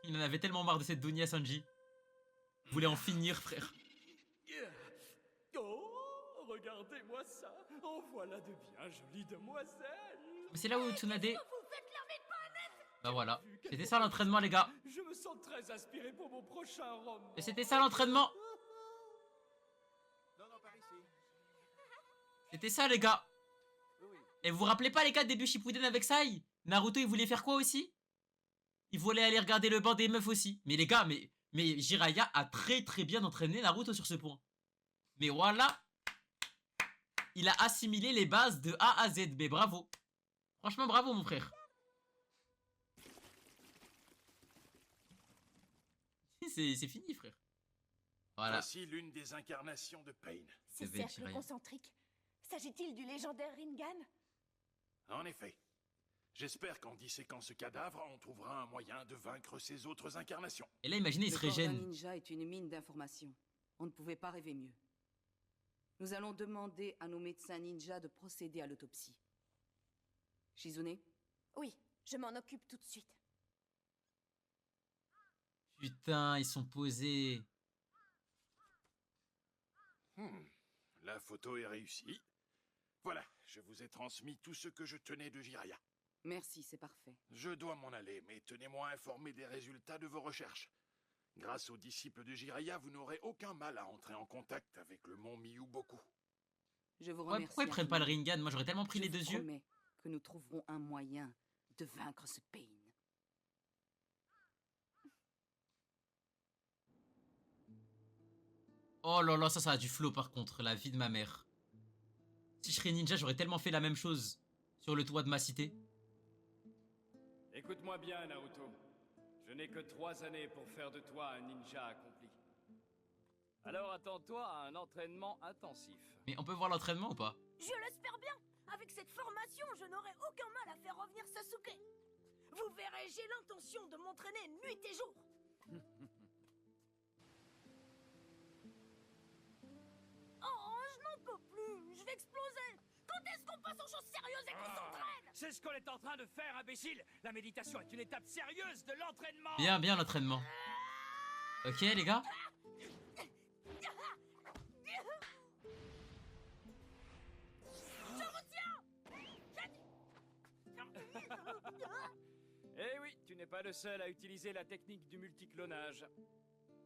Il en avait tellement marre de cette Dunya Sanji. Vous voulez en finir, frère. Oh, regardez-moi ça. En voilà de bien jolies demoiselles. Mais c'est là où Tsunade... Bah voilà. C'était ça l'entraînement, les gars. Je me sens très inspiré pour mon prochain roman. Et c'était ça l'entraînement. C'était ça, les gars. Et vous vous rappelez pas, les gars, début Shippuden avec Sai? Naruto, il voulait faire quoi aussi? Il voulait aller regarder le banc des meufs aussi. Mais les gars, mais Jiraiya a très bien entraîné Naruto sur ce point. Mais voilà. Il a assimilé les bases de A à Z. Mais bravo. Franchement, bravo, mon frère. C'est fini, frère. Voilà. Voici l'une des incarnations de Pain. Ces cercles concentriques, s'agit-il du légendaire Rinnegan? En effet. J'espère qu'en disséquant ce cadavre, on trouvera un moyen de vaincre ces autres incarnations. Et là, imaginez, il se régène. Le corps d'un ninja est une mine d'informations. On ne pouvait pas rêver mieux. Nous allons demander à nos médecins ninjas de procéder à l'autopsie. Shizune? Oui, je m'en occupe tout de suite. Putain, ils sont posés. La photo est réussie. Voilà, je vous ai transmis tout ce que je tenais de Jiraiya. Merci, c'est parfait. Je dois m'en aller, mais tenez-moi informé des résultats de vos recherches. Grâce aux disciples de Jiraiya, vous n'aurez aucun mal à entrer en contact avec le mont Miyuboku. Je vous remercie. Pourquoi ils prennent pas le Rinnegan? Moi, j'aurais tellement pris les deux yeux. Je promets que nous trouverons un moyen de vaincre ce Pain. Oh là là, ça a du flow par contre, la vie de ma mère. Si je serais ninja, j'aurais tellement fait la même chose sur le toit de ma cité. Écoute-moi bien, Naruto. Je n'ai que 3 années pour faire de toi un ninja accompli. Alors attends-toi à un entraînement intensif. Mais on peut voir l'entraînement ou pas? Je l'espère bien. Avec cette formation, je n'aurai aucun mal à faire revenir Sasuke. Vous verrez, j'ai l'intention de m'entraîner nuit et jour. Oh, je n'en peux plus. Je vais exploser. Quand est-ce qu'on passe aux choses sérieuses et qu'on s'entraîne? C'est ce qu'on est en train de faire, imbécile. La méditation est une étape sérieuse de l'entraînement. Bien l'entraînement. Ok, les gars. Je vous tiens. Eh oui, tu n'es pas le seul à utiliser la technique du multiclonage.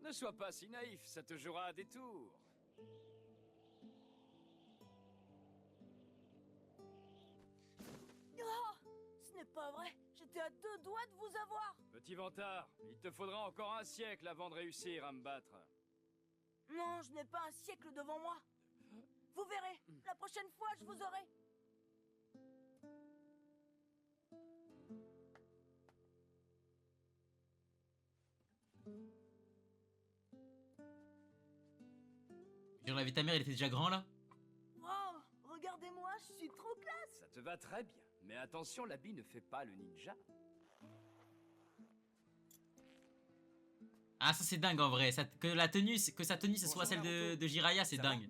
Ne sois pas si naïf, ça te jouera à des tours. Oh, ce n'est pas vrai. J'étais à 2 doigts de vous avoir. Petit vantard, il te faudra encore un siècle avant de réussir à me battre. Non, je n'ai pas un siècle devant moi. Vous verrez, la prochaine fois, je vous aurai. Genre la vie de ta mère, il était déjà grand là? Oh, regardez-moi, je suis trop classe. Ça te va très bien, mais attention, l'habit ne fait pas le ninja. Ah, ça c'est dingue en vrai. Que sa tenue ce soit celle de Jiraiya, c'est dingue.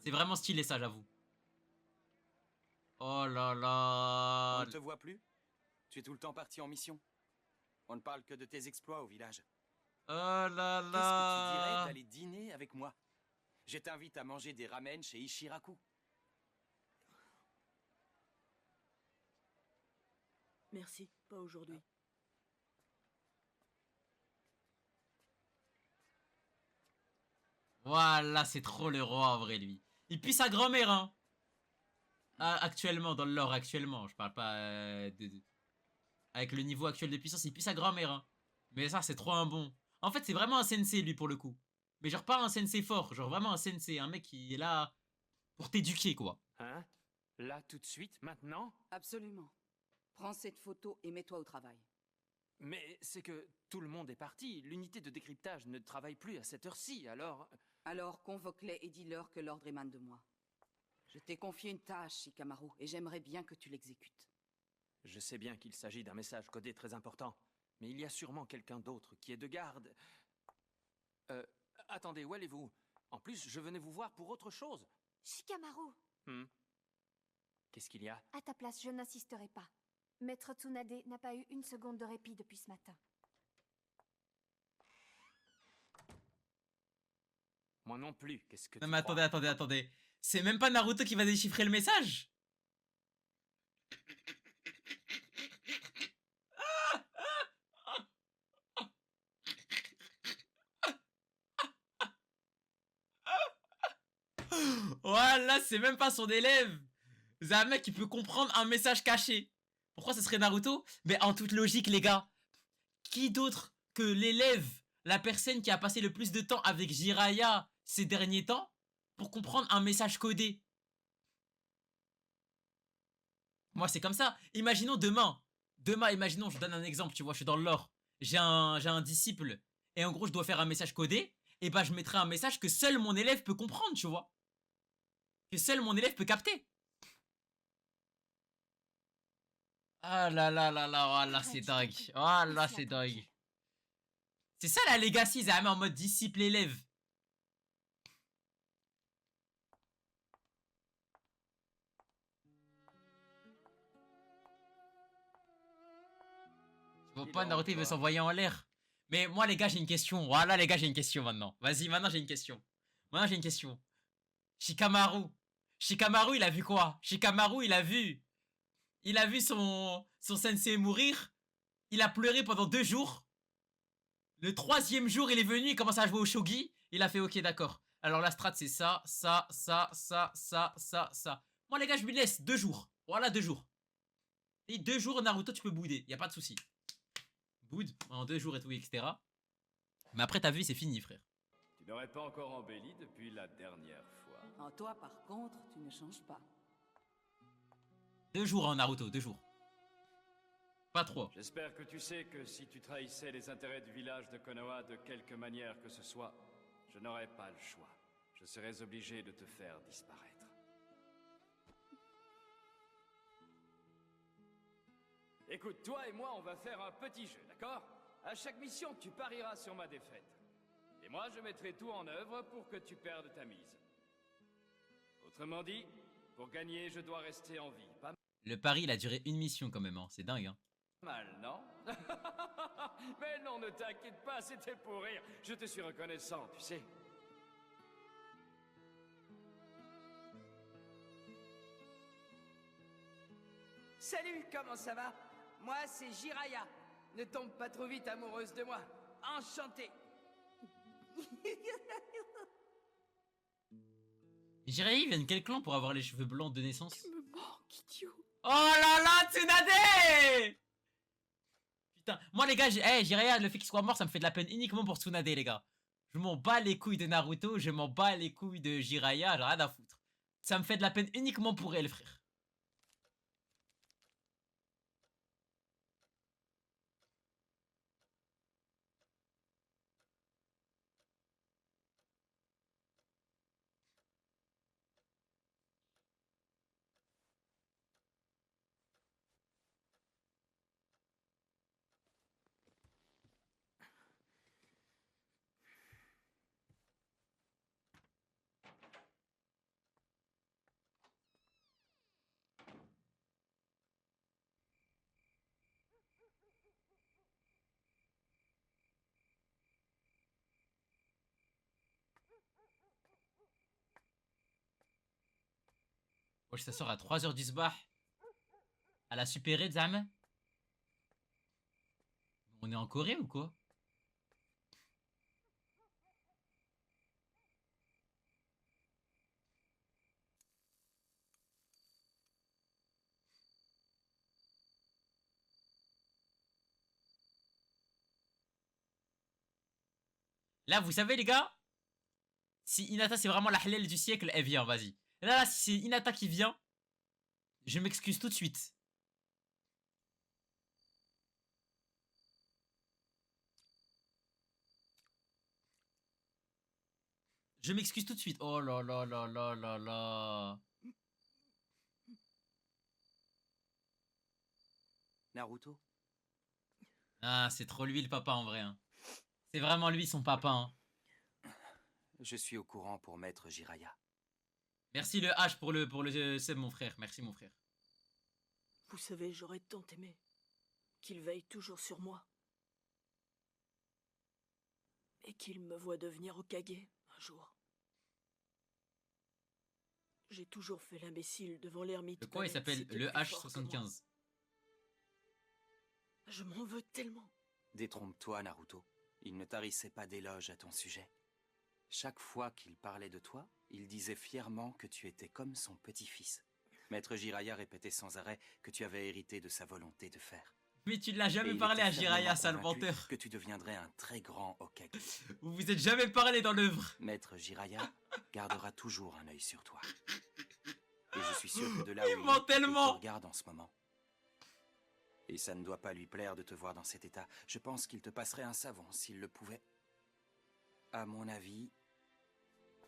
C'est vraiment stylé ça, j'avoue. Oh là là. On ne te voit plus? Tu es tout le temps parti en mission. On ne parle que de tes exploits au village. Oh là là. Qu'est-ce que tu dirais d'aller dîner avec moi? Je t'invite à manger des ramen chez Ishiraku. Merci, pas aujourd'hui. Voilà, c'est trop le roi en vrai lui. Il pue sa grand-mère hein. Actuellement, dans le lore actuellement. Je parle pas avec le niveau actuel de puissance, il pue sa grand-mère hein. Mais ça c'est trop un bon. En fait c'est vraiment un sensei lui pour le coup. Mais genre pas un sensei fort, genre vraiment un sensei. Un mec qui est là pour t'éduquer quoi. Hein? Là tout de suite, maintenant? Absolument. Prends cette photo et mets-toi au travail. Mais c'est que tout le monde est parti. L'unité de décryptage ne travaille plus à cette heure-ci, alors... Alors convoque-les et dis-leur que l'ordre émane de moi. Je t'ai confié une tâche, Shikamaru, et j'aimerais bien que tu l'exécutes. Je sais bien qu'il s'agit d'un message codé très important, mais il y a sûrement quelqu'un d'autre qui est de garde. Attendez, où allez-vous? En plus, je venais vous voir pour autre chose. Shikamaru, Qu'est-ce qu'il y a? à ta place, je n'insisterai pas. Maître Tsunade n'a pas eu une seconde de répit depuis ce matin. Moi non plus, qu'est-ce que Non tu mais crois? attendez. C'est même pas Naruto qui va déchiffrer le message? Voilà, c'est même pas son élève. C'est un mec qui peut comprendre un message caché. Pourquoi ce serait Naruto? Mais en toute logique, les gars, qui d'autre que l'élève, la personne qui a passé le plus de temps avec Jiraiya ces derniers temps, pour comprendre un message codé? Moi, c'est comme ça. Imaginons demain. Imaginons, je vous donne un exemple, tu vois, je suis dans le lore. J'ai un disciple, et en gros, je dois faire un message codé, et bah, je mettrai un message que seul mon élève peut comprendre, tu vois. Que seul mon élève peut capter. Ah là là là là, oh là c'est dingue. Oh là c'est dingue. C'est ça la legacy, Zahame en mode disciple-élève. Je vois pas, Naruto il veut s'envoyer en l'air. Mais moi les gars j'ai une question. Voilà les gars j'ai une question maintenant. Vas-y maintenant j'ai une question. Shikamaru. Shikamaru il a vu quoi? Shikamaru il a vu. Il a vu son sensei mourir. Il a pleuré pendant 2 jours. Le 3e jour, il est venu, il commence à jouer au shogi. Il a fait ok, d'accord. Alors la strat, c'est ça. Moi, les gars, je lui laisse 2 jours. Voilà, 2 jours. Et 2 jours, Naruto, tu peux bouder. Y a pas de souci. Boude en 2 jours et tout, etc. Mais après, ta vie, c'est fini, frère. Tu n'aurais pas encore embelli depuis la dernière fois. En toi, par contre, tu ne changes pas. 2 jours, hein, Naruto, 2 jours. Pas 3. J'espère que tu sais que si tu trahissais les intérêts du village de Konoha de quelque manière que ce soit, je n'aurais pas le choix. Je serais obligé de te faire disparaître. Écoute, toi et moi, on va faire un petit jeu, d'accord? À chaque mission, tu parieras sur ma défaite. Et moi, je mettrai tout en œuvre pour que tu perdes ta mise. Autrement dit, pour gagner, je dois rester en vie. Pas Le pari, il a duré 1 mission quand même, hein. C'est dingue, hein. mal, non? Mais non, ne t'inquiète pas, c'était pour rire. Je te suis reconnaissant, tu sais. Salut, comment ça va? Moi, c'est Jiraiya. Ne tombe pas trop vite amoureuse de moi. Enchanté. Jiraiya, il vient de quel clan pour avoir les cheveux blancs de naissance? Tu me manques, idiot. Oh là là, Tsunade! Putain, moi les gars, Jiraiya, le fait qu'il soit mort, ça me fait de la peine uniquement pour Tsunade, les gars. Je m'en bats les couilles de Naruto, je m'en bats les couilles de Jiraiya, j'ai rien à foutre. Ça me fait de la peine uniquement pour elle, frère. Wesh, ça sort à 3h du sbah. À la supérée, Zam. On est en Corée ou quoi? Là, vous savez, les gars, si Hinata c'est vraiment la halal du siècle, elle vient, vas-y. Là, si c'est Hinata qui vient, je m'excuse tout de suite. Je m'excuse tout de suite. Oh là là là là là là. Naruto? Ah, c'est trop lui le papa en vrai. Hein. C'est vraiment lui son papa. Hein. Je suis au courant pour maître Jiraiya. Merci le H pour le Seb, mon frère. Merci mon frère. Vous savez, j'aurais tant aimé qu'il veille toujours sur moi. Et qu'il me voie devenir Hokage un jour. J'ai toujours fait l'imbécile devant l'ermite. Le quoi, il s'appelle C'était le plus fort que moi. H75. Je m'en veux tellement. Détrompe-toi, Naruto. Il ne tarissait pas d'éloges à ton sujet. Chaque fois qu'il parlait de toi, il disait fièrement que tu étais comme son petit-fils. Maître Jiraiya répétait sans arrêt que tu avais hérité de sa volonté de faire. Mais tu ne l'as Et jamais il parlé était à Jiraiya, fermement sale convaincu menteur. que tu deviendrais un très grand Hokage. Vous vous êtes jamais parlé dans l'œuvre. Maître Jiraiya gardera toujours un œil sur toi. Et je suis sûr que de là Il où ment il tellement. te regarde en ce moment. Et ça ne doit pas lui plaire de te voir dans cet état. Je pense qu'il te passerait un savon s'il le pouvait. À mon avis,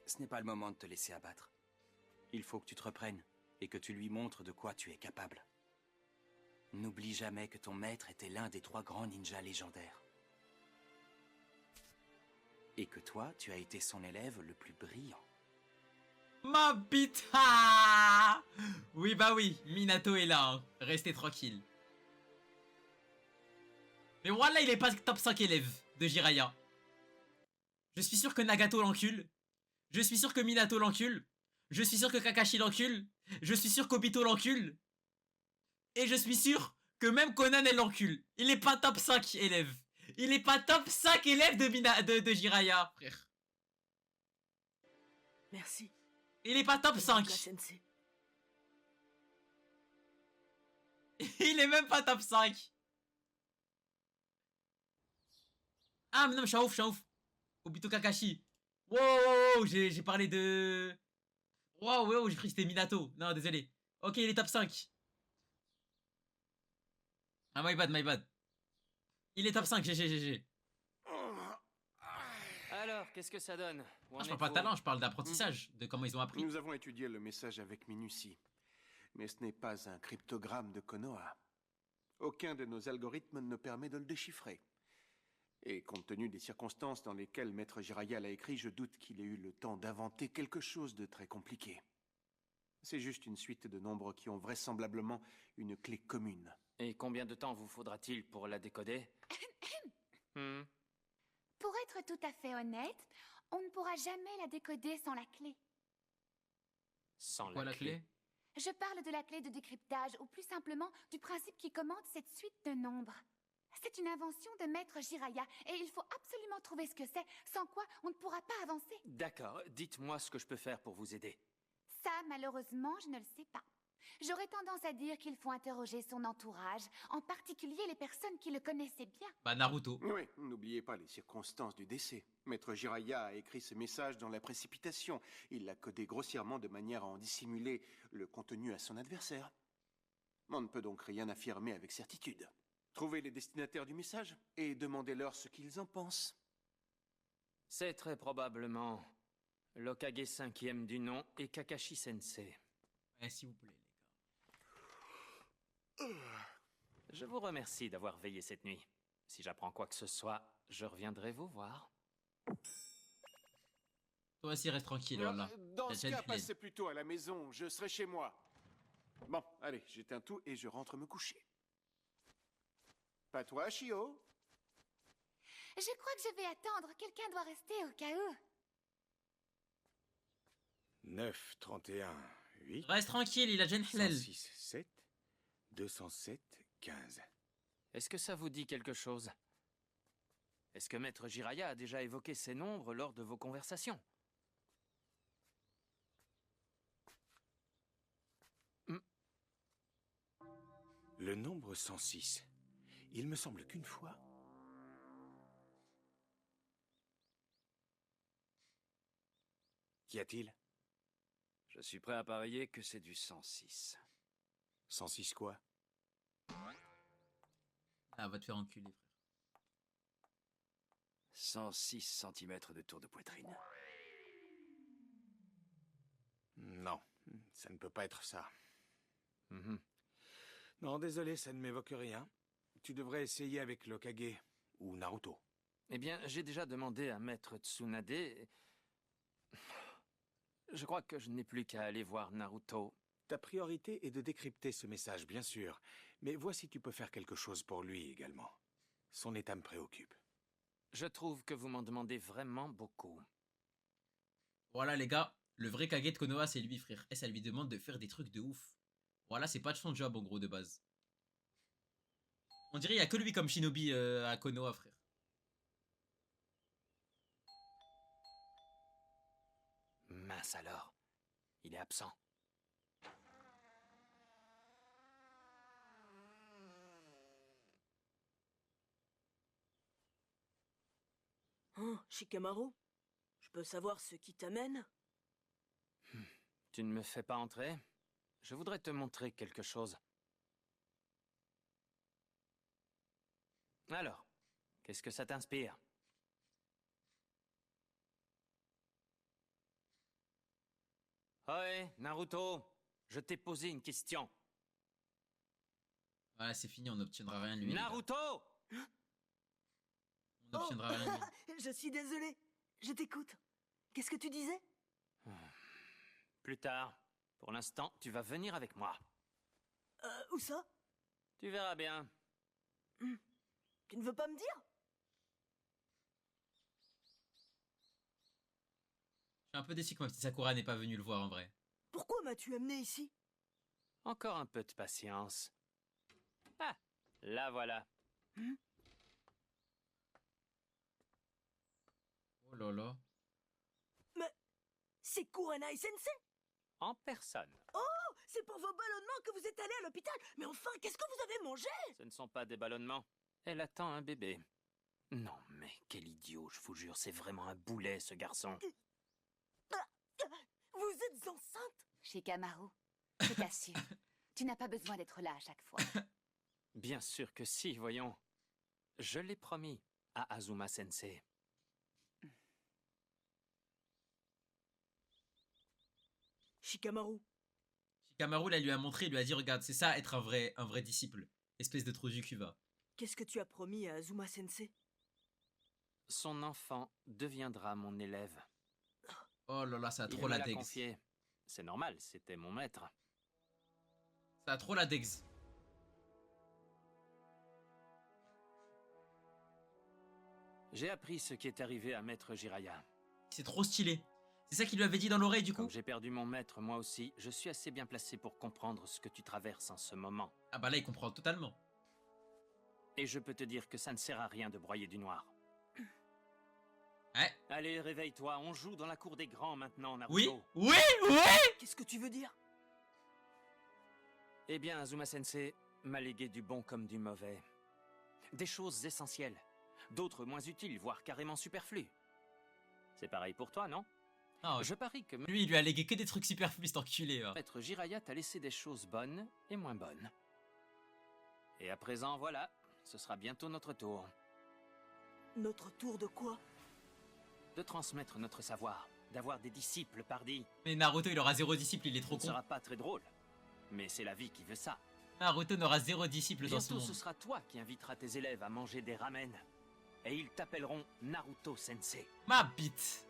ce n'est pas le moment de te laisser abattre. Il faut que tu te reprennes et que tu lui montres de quoi tu es capable. N'oublie jamais que ton maître était l'un des 3 grands ninjas légendaires. Et que toi, tu as été son élève le plus brillant. Ma bite. Ah oui, bah oui, Minato est là. Hein. Restez tranquille. Mais voilà, il est pas top 5 élève de Jiraiya. Je suis sûr que Nagato l'encule. Je suis sûr que Minato l'encule. Je suis sûr que Kakashi l'encule. Je suis sûr qu'Obito l'encule. Et je suis sûr que même Conan elle l'encule. Il est pas top 5 élève. Il est pas top 5 élève de Jiraiya, frère. Merci. Il est pas top 5. Il est même pas top 5. Ah mais non, je suis un ouf. Obito Kakashi. Wow, j'ai parlé de... Wow, j'ai cru que c'était Minato. Non, désolé. Ok, il est top 5. Ah, my bad. Il est top 5, GG. Alors, qu'est-ce que ça donne? Je parle pas de talent, je parle d'apprentissage, de comment ils ont appris. Nous avons étudié le message avec minutie. Mais ce n'est pas un cryptogramme de Konoha. Aucun de nos algorithmes ne permet de le déchiffrer. Et compte tenu des circonstances dans lesquelles Maître Jiraiya l'a écrit, je doute qu'il ait eu le temps d'inventer quelque chose de très compliqué. C'est juste une suite de nombres qui ont vraisemblablement une clé commune. Et combien de temps vous faudra-t-il pour la décoder? Pour être tout à fait honnête, on ne pourra jamais la décoder sans la clé. Sans Quoi, la clé? Je parle de la clé de décryptage, ou plus simplement du principe qui commande cette suite de nombres. C'est une invention de Maître Jiraiya, et il faut absolument trouver ce que c'est, sans quoi on ne pourra pas avancer. D'accord, dites-moi ce que je peux faire pour vous aider. Ça, malheureusement, je ne le sais pas. J'aurais tendance à dire qu'il faut interroger son entourage, en particulier les personnes qui le connaissaient bien. Bah Naruto. Oui, n'oubliez pas les circonstances du décès. Maître Jiraiya a écrit ce message dans la précipitation. Il l'a codé grossièrement de manière à en dissimuler le contenu à son adversaire. On ne peut donc rien affirmer avec certitude. Trouvez les destinataires du message et demandez-leur ce qu'ils en pensent. C'est très probablement l'Hokage 5e du nom et Kakashi Sensei. S'il vous plaît, Je vous remercie d'avoir veillé cette nuit. Si j'apprends quoi que ce soit, je reviendrai vous voir. Toi aussi, reste tranquille, voilà. Dans ce cas, passez plutôt à la maison, je serai chez moi. Bon, allez, j'éteins tout et je rentre me coucher. Pas toi, Shio? Je crois que je vais attendre. Quelqu'un doit rester au cas où. 9, 31, 8. Reste tranquille, il a déjà une halal. 106, 7, 207, 15. Est-ce que ça vous dit quelque chose? Est-ce que Maître Jiraiya a déjà évoqué ces nombres lors de vos conversations? Le nombre 106. Il me semble qu'une fois... Qu'y a-t-il? Je suis prêt à parier que c'est du 106. 106 quoi? Ah, va te faire enculer, frère. 106 cm de tour de poitrine. Non, ça ne peut pas être ça. Non, désolé, ça ne m'évoque rien. Tu devrais essayer avec l'Hokage ou Naruto. Eh bien, j'ai déjà demandé à Maître Tsunade. Je crois que je n'ai plus qu'à aller voir Naruto. Ta priorité est de décrypter ce message, bien sûr. Mais vois si tu peux faire quelque chose pour lui également. Son état me préoccupe. Je trouve que vous m'en demandez vraiment beaucoup. Voilà les gars, Le vrai Kage de Konoha, c'est lui, frère. Et ça lui demande de faire des trucs de ouf. Voilà, c'est pas de son job, en gros, de base. On dirait qu'il y a que lui comme shinobi à Konoha, frère. Mince alors. Il est absent. Hein, Shikamaru? Je peux savoir ce qui t'amène? Tu ne me fais pas entrer? Je voudrais te montrer quelque chose. Alors, qu'est-ce que ça t'inspire? Ouais, Naruto, je t'ai posé une question. Voilà, c'est fini, on n'obtiendra rien de lui. Naruto! On n'obtiendra rien de lui. Je suis désolé. Je t'écoute. Qu'est-ce que tu disais? Plus tard. Pour l'instant, tu vas venir avec moi. Où ça? Tu verras bien. Tu ne veux pas me dire? Je suis un peu déçu que ma petite Sakura n'ait pas venue le voir en vrai. Pourquoi m'as-tu amené ici? Encore un peu de patience. Ah, la voilà. Oh là là. Mais c'est Kurenai Sensei? En personne. Oh, c'est pour vos ballonnements que vous êtes allé à l'hôpital. Mais enfin, qu'est-ce que vous avez mangé? Ce ne sont pas des ballonnements. Elle attend un bébé. Non, mais quel idiot, je vous jure, c'est vraiment un boulet, ce garçon. Vous êtes enceinte? Shikamaru, je t'assure, tu n'as pas besoin d'être là à chaque fois. Bien sûr que si, voyons. Je l'ai promis à Azuma Sensei. Shikamaru. Shikamaru, là, lui a montré, il lui a dit, regarde, c'est ça, être un vrai disciple. Espèce de trou du cul, va. Qu'est-ce que tu as promis à Azuma Sensei? Son enfant deviendra mon élève. Oh là là, ça a Il trop me la l'a dex. confié. C'est normal, c'était mon maître. Ça a trop la dex. J'ai appris ce qui est arrivé à Maître Jiraiya. C'est trop stylé. C'est ça qu'il lui avait dit dans l'oreille, du coup? Comme j'ai perdu mon maître, moi aussi, je suis assez bien placé pour comprendre ce que tu traverses en ce moment. Ah bah là, il comprend totalement. Et je peux te dire que ça ne sert à rien de broyer du noir. Ouais. Allez, réveille-toi, on joue dans la cour des grands maintenant, Naruto. Oui, oui, oui! Qu'est-ce que tu veux dire? Eh bien, Azuma Sensei m'a légué du bon comme du mauvais. Des choses essentielles, d'autres moins utiles, voire carrément superflues. C'est pareil pour toi, non? Ah ouais. Je parie que... Lui, il lui a légué que des trucs superflus, cet enculé. Va. Maître Jiraiya t'a laissé des choses bonnes et moins bonnes. Et à présent, voilà, ce sera bientôt notre tour. Notre tour de quoi? De transmettre notre savoir, d'avoir des disciples, pardi. Mais Naruto, il aura 0 disciple, il est trop Ce con. ne sera pas très drôle, mais c'est la vie qui veut ça. Naruto n'aura 0 disciple dans ce Bientôt, monde. ce sera toi qui inviteras tes élèves à manger des ramen. Et ils t'appelleront Naruto Sensei. Ma bite.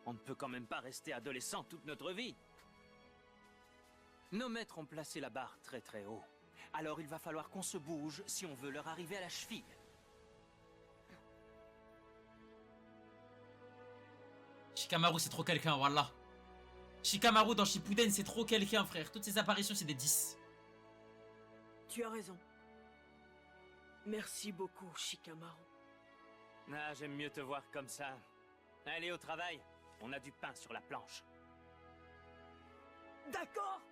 On ne peut quand même pas rester adolescent toute notre vie. Nos maîtres ont placé la barre très très haut. Alors il va falloir qu'on se bouge si on veut leur arriver à la cheville. Shikamaru, c'est trop quelqu'un, wallah. Shikamaru dans Shippuden, c'est trop quelqu'un, frère. Toutes ses apparitions, c'est des 10. Tu as raison. Merci beaucoup, Shikamaru. Ah, j'aime mieux te voir comme ça. Allez au travail, on a du pain sur la planche. D'accord.